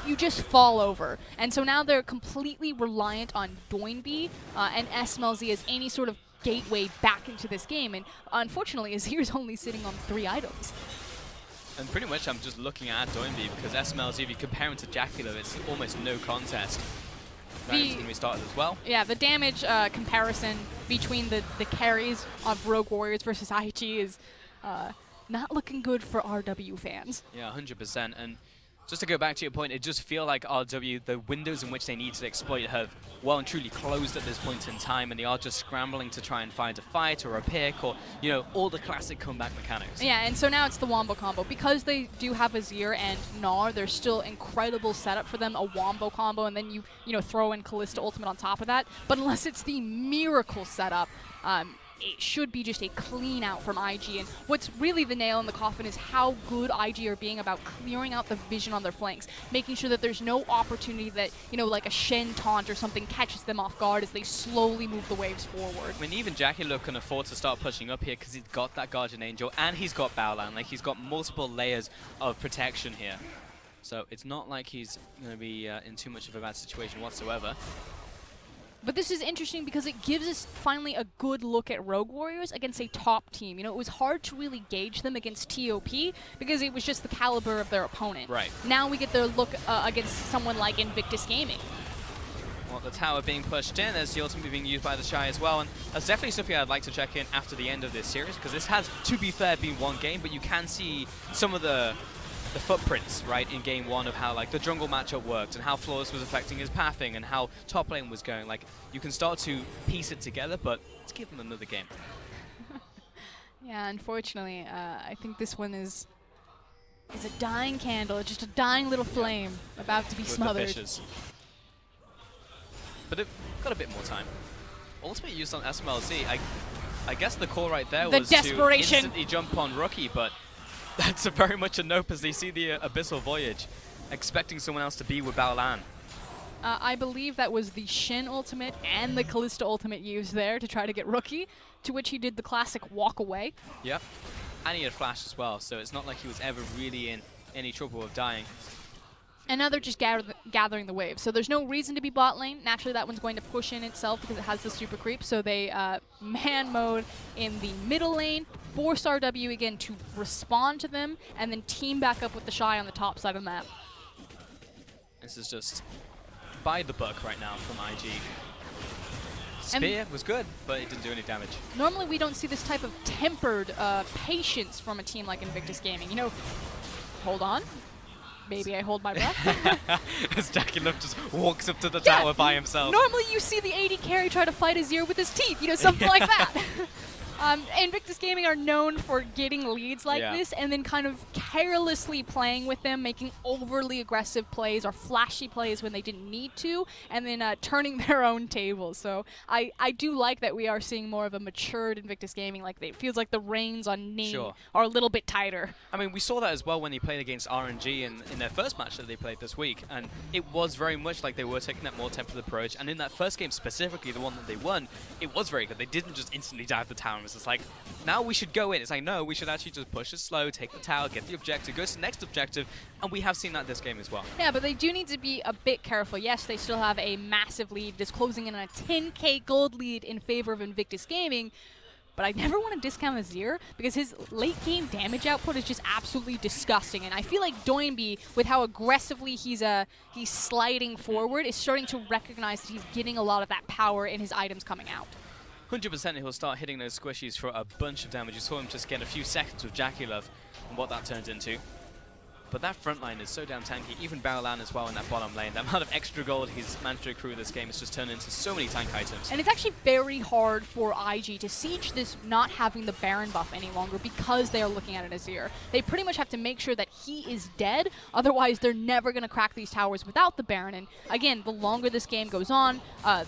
you just fall over. And so now they're completely reliant on doinb and Smlz as any sort of gateway back into this game. And unfortunately, Azir's only sitting on 3 items. And pretty much I'm just looking at doinb because Smlz, if you compare him to JackeyLove, it's almost no contest. Dragon's going to be started as well. Yeah, the damage comparison between the carries of Rogue Warriors versus IG is not looking good for RW fans. Yeah, 100%. And just to go back to your point, it just feels like RW, the windows in which they need to exploit have well and truly closed at this point in time, and they are just scrambling to try and find a fight or a pick or, you know, all the classic comeback mechanics. Yeah, and so now it's the Wombo combo. Because they do have Azir and Gnar, there's still incredible setup for them, a Wombo combo, and then you know, throw in Kalista ultimate on top of that. But unless it's the miracle setup, it should be just a clean out from IG. And what's really the nail in the coffin is how good IG are being about clearing out the vision on their flanks, making sure that there's no opportunity that, you know, like a Shen taunt or something catches them off guard as they slowly move the waves forward. I mean, even JackeyLove can afford to start pushing up here because he's got that Guardian Angel and he's got Baolan. Like, he's got multiple layers of protection here. So it's not like he's going to be in too much of a bad situation whatsoever. But this is interesting because it gives us finally a good look at Rogue Warriors against a top team. You know, it was hard to really gauge them against TOP because it was just the caliber of their opponent. Right. Now we get their look against someone like Invictus Gaming. Well, the tower being pushed in, there's the ultimate being used by TheShy as well, and that's definitely something I'd like to check in after the end of this series, because this has, to be fair, been one game, but you can see some of the footprints, right, in game 1 of how, like, the jungle matchup worked and how Flawless was affecting his pathing and how top lane was going. Like, you can start to piece it together, but let's give them another game. Yeah, unfortunately, I think this one is a dying candle, just a dying little flame about to be With smothered. the fishes. But it got a bit more time. ultimate used on Smlz. I guess the call right there The was desperation. to instantly jump on Rookie, but that's very much a nope as they see the Abyssal Voyage, expecting someone else to be with Baolan. I believe that was the Shen ultimate and the Kalista ultimate used there to try to get Rookie, to which he did the classic walk away. Yep. And he had flash as well, so it's not like he was ever really in any trouble of dying. And now they're just gathering the waves. So there's no reason to be bot lane. Naturally, that one's going to push in itself because it has the super creep. So they man mode in the middle lane, force RW again to respond to them, and then team back up with TheShy on the top side of the map. This is just by the book right now from IG. Spear was good, but it didn't do any damage. Normally, we don't see this type of tempered patience from a team like Invictus Gaming. You know, hold on. Maybe I hold my breath. As JackeyLove just walks up to the tower by himself. Normally, you see the AD carry try to fight Azir with his teeth, you know, something like that. Invictus Gaming are known for getting leads like this and then kind of carelessly playing with them, making overly aggressive plays or flashy plays when they didn't need to, and then turning their own tables. So I do like that we are seeing more of a matured Invictus Gaming. Like it feels like the reins on Ning are a little bit tighter. I mean, we saw that as well when they played against RNG in their first match that they played this week, and it was very much like they were taking that more tempered approach. And in that first game specifically, the one that they won, it was very good. They didn't just instantly dive the tower. It's like, now we should go in. It's like, no, we should actually just push it slow, take the tower, get the objective, go to the next objective, and we have seen that this game as well. Yeah, but they do need to be a bit careful. Yes, they still have a massive lead. It is closing in on a 10k gold lead in favor of Invictus Gaming, but I never want to discount Azir because his late game damage output is just absolutely disgusting. And I feel like doinb, with how aggressively he's sliding forward, is starting to recognize that he's getting a lot of that power in his items coming out. 100% he'll start hitting those squishies for a bunch of damage. You saw him just get a few seconds with JackeyLove and what that turns into. But that front line is so damn tanky. Even Baolan as well in that bottom lane. The amount of extra gold he's managed to accrue this game has just turned into so many tank items. And it's actually very hard for IG to siege this not having the Baron buff any longer because they are looking at an Azir. They pretty much have to make sure that he is dead, otherwise they're never going to crack these towers without the Baron. And again, the longer this game goes on,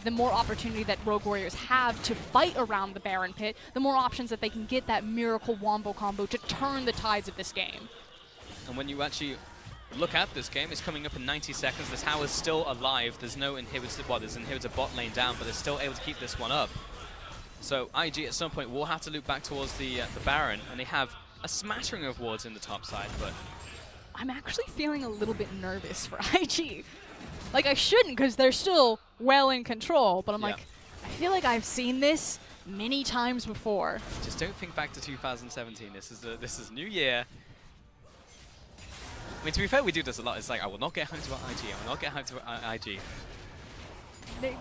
the more opportunity that Rogue Warriors have to fight around the Baron pit, the more options that they can get that miracle wombo combo to turn the tides of this game. And when you actually look at this game, it's coming up in 90 seconds. The tower's still alive. There's no inhibitor. Well, there's an inhibitor bot lane down, but they're still able to keep this one up. So IG at some point will have to loop back towards the Baron, and they have a smattering of wards in the top side. But I'm actually feeling a little bit nervous for IG. Like I shouldn't, because they're still well in control. But I'm like, I feel like I've seen this many times before. Just don't think back to 2017. This is new year. I mean, to be fair, we do this a lot. It's like, I will not get hyped about IG. I will not get hyped about IG.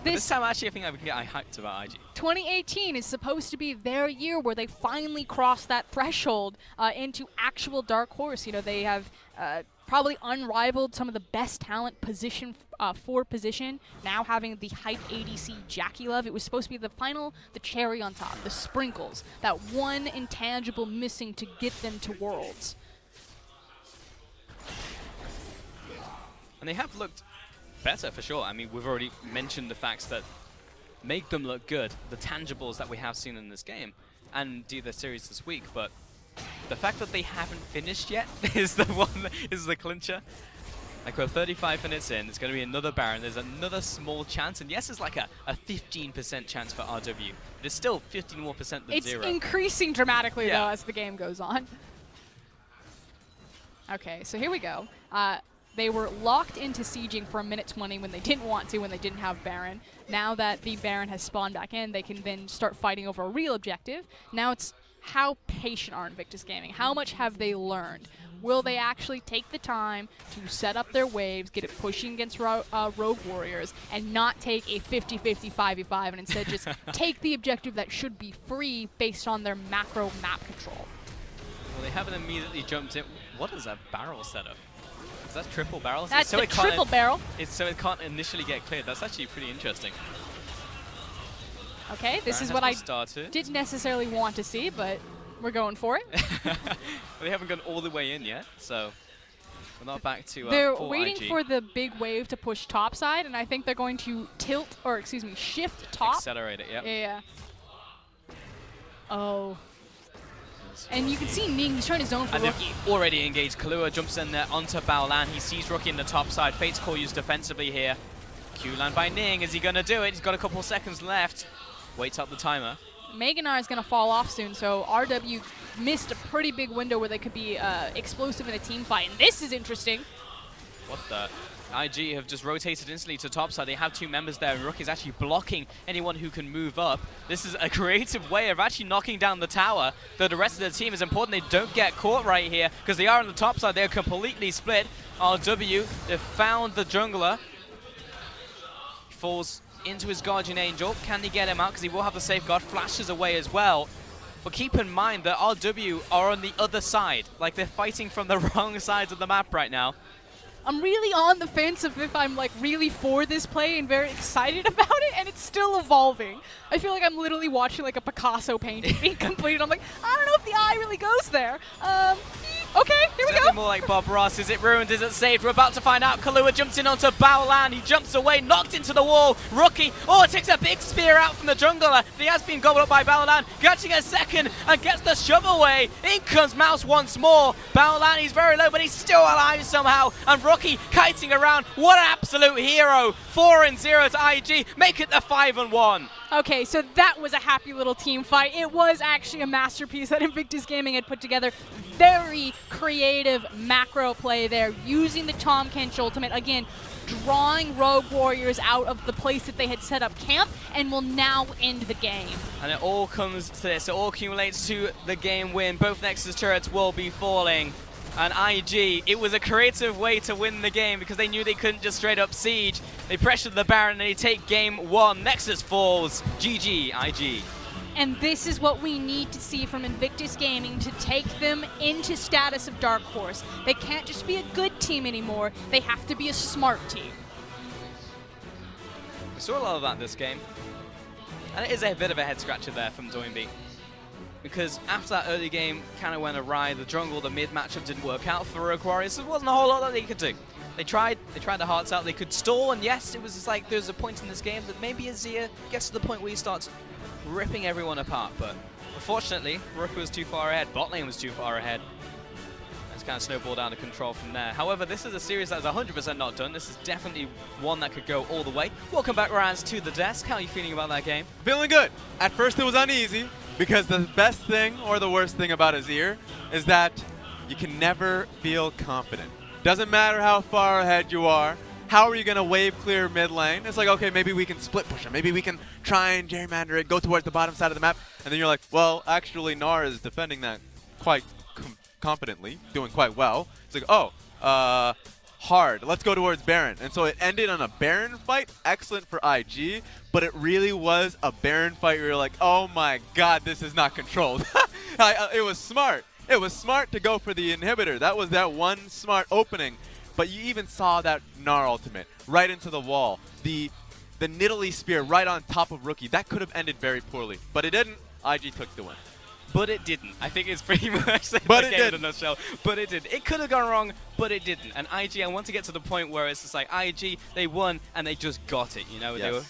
This time, actually, I think I can get hyped about IG. 2018 is supposed to be their year where they finally cross that threshold into actual Dark Horse. You know, they have probably unrivaled some of the best talent position for position. Now having the hype ADC JackeyLove, it was supposed to be the cherry on top, the sprinkles, that one intangible missing to get them to Worlds. And they have looked better for sure. I mean, we've already mentioned the facts that make them look good, the tangibles that we have seen in this game, and do the series this week. But the fact that they haven't finished yet is the one that is the clincher. Like, we're 35 minutes in, there's going to be another Baron, there's another small chance, and yes, it's like a 15% chance for RW. But it's still 15 more percent than zero. It's increasing dramatically, though, as the game goes on. Okay, so here we go. They were locked into sieging for a minute 20 when they didn't want to, when they didn't have Baron. Now that the Baron has spawned back in, they can then start fighting over a real objective. Now it's how patient are Invictus Gaming? How much have they learned? Will they actually take the time to set up their waves, get it pushing against Rogue Warriors, and not take a 50-50 5v5, and instead just take the objective that should be free based on their macro map control? Well, they haven't immediately jumped in. What is that barrel setup? Is that triple barrels? That's the triple barrel. So it can't initially get cleared. That's actually pretty interesting. Okay, this is what I didn't necessarily want to see, but we're going for it. They haven't gone all the way in yet, so But not back to They're full waiting IG. for the big wave to push top side, and I think they're going to tilt, or excuse me, shift top. Accelerate it, yep. Yeah. Oh. And you can see Ning, he's trying to zone for And Rookie. they've already engaged. Killua jumps in there onto Baolan. He sees Rookie in the top side. Fate's Call used defensively here. Q-land by Ning. Is he going to do it? He's got a couple seconds left. Waits up the timer. Gnar is going to fall off soon, so RW missed a pretty big window where they could be explosive in a team fight. And this is interesting. What the? IG have just rotated instantly to top side. They have 2 members there, and Rookie's actually blocking anyone who can move up. This is a creative way of actually knocking down the tower, though the rest of the team is important they don't get caught right here, because they are on the top side. They're completely split. RW, they've found the jungler. He falls into his Guardian Angel. Can they get him out? Because he will have the safeguard. Flashes away as well. But keep in mind that RW are on the other side. Like, they're fighting from the wrong sides of the map right now. I'm really on the fence of if I'm like really for this play and very excited about it, and it's still evolving. I feel like I'm literally watching like a Picasso painting being completed. I'm like, I don't know if the eye really goes there. Okay, here we go. More like Bob Ross. Is it ruined? Is it saved? We're about to find out. Killua jumps in onto Baolan. He jumps away, knocked into the wall. Rookie, takes a big spear out from the jungler. He has been gobbled up by Baolan. Catching a second and gets the shove away. In comes Mouse once more. Baolan, he's very low, but he's still alive somehow. And Rookie kiting around. What an absolute hero. 4-0 to IG. Make it the 5-1. Okay, so that was a happy little team fight. It was actually a masterpiece that Invictus Gaming had put together. Very creative macro play there, using the Tahm Kench ultimate. Again, drawing Rogue Warriors out of the place that they had set up camp and will now end the game. And it all comes to this. It all accumulates to the game win. Both Nexus turrets will be falling. And IG, it was a creative way to win the game because they knew they couldn't just straight up siege. They pressured the Baron and they take game 1. Nexus falls. GG, IG. And this is what we need to see from Invictus Gaming to take them into status of Dark Horse. They can't just be a good team anymore. They have to be a smart team. We saw a lot of that this game. And it is a bit of a head scratcher there from doinb. Because after that early game kind of went awry, the jungle, the mid matchup didn't work out for Rogue Warriors. There wasn't a whole lot that they could do. They tried their hearts out. They could stall, and yes, it was just like there's a point in this game that maybe Azir gets to the point where he starts ripping everyone apart. But unfortunately, Rook was too far ahead. Bot lane was too far ahead. It's kind of snowballed out of control from there. However, this is a series that's 100% not done. This is definitely one that could go all the way. Welcome back, Raz, to the desk. How are you feeling about that game? Feeling good. At first it was uneasy because the best thing or the worst thing about Azir is that you can never feel confident. Doesn't matter how far ahead you are. How are you going to wave clear mid lane? It's like, okay, maybe we can split push him. Maybe we can try and gerrymander it, go towards the bottom side of the map. And then you're like, well, actually, Gnar is defending that quite confidently, doing quite well. It's like, oh, hard. Let's go towards Baron. And so it ended on a Baron fight. Excellent for IG, but it really was a Baron fight where you're like, oh my god, this is not controlled. It was smart. It was smart to go for the inhibitor. That was that one smart opening. But you even saw that Gnar ultimate right into the wall. The Nidalee spear right on top of Rookie. That could have ended very poorly, but it didn't. IG took the win. But it didn't. I think it's pretty much the But it game did. in a nutshell. But it did. It could have gone wrong, but it didn't. And IG, I want to get to the point where it's just like IG, they won and they just got it. You know, they were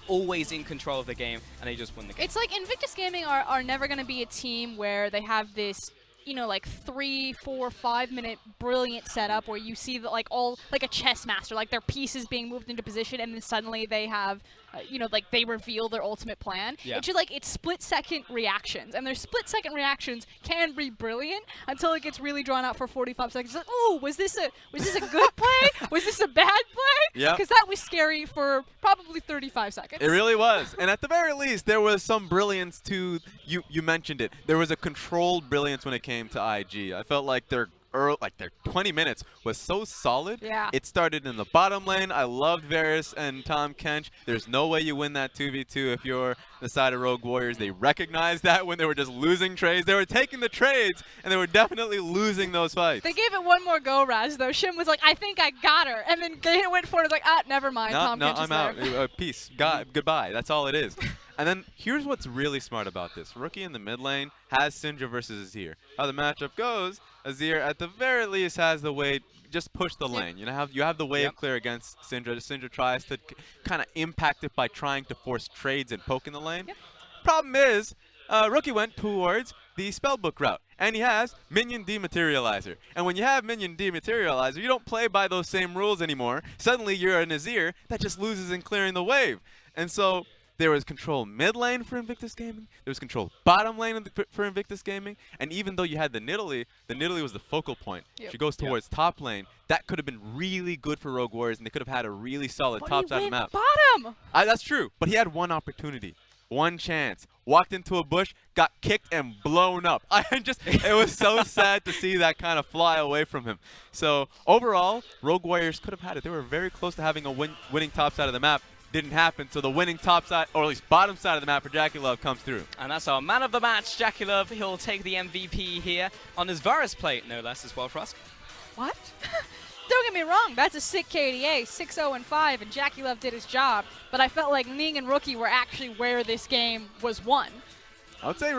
always in control of the game and they just won the game. It's like Invictus Gaming are never going to be a team where they have this, you know, like 3, 4, 5 minute brilliant setup where you see that like all like a chess master, like their pieces being moved into position and then suddenly they have, you know, like they reveal their ultimate plan. Yeah. It's just like it's split second reactions, and their split second reactions can be brilliant until it gets really drawn out for 45 seconds. It's like, oh, was this a good play? Was this a bad play? Yeah. Because that was scary for probably 35 seconds. It really was. And at the very least, there was some brilliance to, you mentioned it, there was a controlled brilliance when it came to IG. I felt like their 20 minutes was so solid. Yeah. It started in the bottom lane. I loved Varus and Tahm Kench. There's no way you win that 2v2 if you're the side of Rogue Warriors. They recognized that when they were just losing trades. They were taking the trades, and they were definitely losing those fights. They gave it one more go, Raz, though. Shen was like, I think I got her. And then Gana went for it. Was like, never mind. Tahm No, Kench is I'm there. out. Peace. Goodbye. That's all it is. And then here's what's really smart about this. Rookie in the mid lane has Syndra versus Azir. How the matchup goes, Azir at the very least has the way, just push the lane. You have the wave clear against Syndra. Syndra tries to kind of impact it by trying to force trades and poke in the lane. Problem is, Rookie went towards the spellbook route, and he has Minion Dematerializer. And when you have Minion Dematerializer, you don't play by those same rules anymore. Suddenly you're an Azir that just loses in clearing the wave. And so there was control mid lane for Invictus Gaming, there was control bottom lane for Invictus Gaming, and even though you had the Nidalee was the focal point. She goes towards top lane. That could have been really good for Rogue Warriors, and they could have had a really solid top side of the map. Bottom! That's true, but he had one opportunity. One chance, walked into a bush, got kicked and blown up. It was so sad to see that kind of fly away from him. So overall, Rogue Warriors could have had it. They were very close to having a winning top side of the map. Didn't happen, so the winning top side, or at least bottom side of the map for JackeyLove comes through. And that's our man of the match, JackeyLove. He'll take the MVP here on his Varus plate, no less, as well, Frost. What? Don't get me wrong, that's a sick KDA, 6-0-5, and JackeyLove did his job, but I felt like Ning and Rookie were actually where this game was won. I would say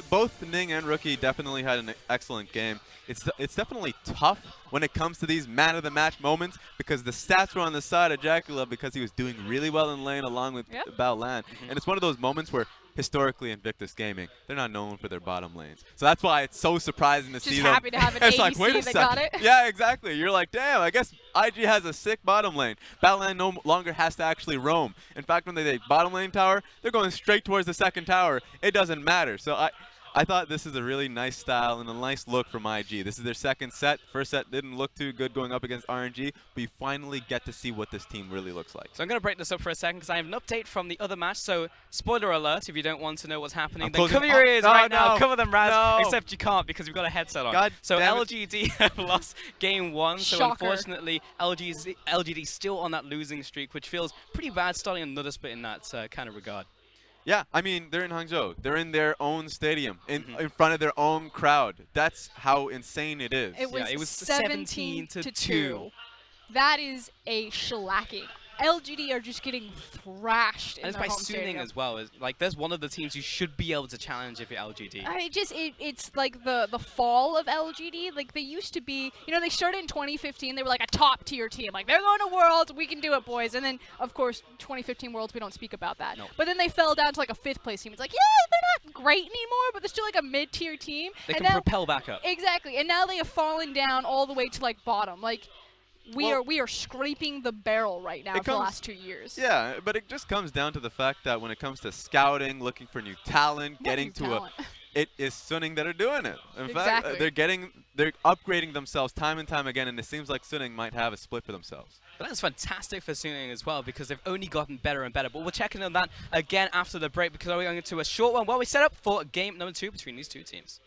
both Ning and Rookie definitely had an excellent game. It's definitely tough when it comes to these man of the match moments because the stats were on the side of JackeyLove because he was doing really well in lane along with Baolan. And it's one of those moments where historically Invictus Gaming, they're not known for their bottom lanes. So that's why it's so surprising to see them. Just happy to have an ADC like, wait a that second. got it. Yeah, exactly. You're like, damn, I guess IG has a sick bottom lane. Baolan no longer has to actually roam. In fact, when they take bottom lane tower, they're going straight towards the second tower. It doesn't matter. So I thought this is a really nice style and a nice look from IG. This is their second set. First set didn't look too good going up against RNG, but you finally get to see what this team really looks like. So I'm going to break this up for a second because I have an update from the other match. So spoiler alert, if you don't want to know what's happening, then cover your ears right now. Cover them, Raz. Except you can't because we've got a headset on. God so damn LGD have lost game 1. So Shocker. unfortunately, LGD still on that losing streak, which feels pretty bad starting another split in that kind of regard. Yeah, I mean, they're in Hangzhou. They're in their own stadium, in front of their own crowd. That's how insane it is. It was 17-2. That is a shellacking. LGD are just getting thrashed in and it's their by home Suning stadium. as well. Like, there's one of the teams you should be able to challenge if you're LGD. It's like the fall of LGD. Like, they used to be, you know, they started in 2015. They were like a top tier team. Like, they're going to Worlds. We can do it, boys. And then, of course, 2015 Worlds, we don't speak about that. No. But then they fell down to like a 5th place team. It's like, yeah, they're not great anymore, but they're still like a mid-tier team. They and can now, propel back up. Exactly. And now they have fallen down all the way to like bottom. Like, we are scraping the barrel right now for the last 2 years. Yeah, but it just comes down to the fact that when it comes to scouting, looking for new talent, getting to it is Suning that are doing it. In fact, they're upgrading themselves time and time again, and it seems like Suning might have a split for themselves. But that's fantastic for Suning as well because they've only gotten better and better. But we'll check in on that again after the break because we're going into a short one while we set up for game number 2 between these two teams.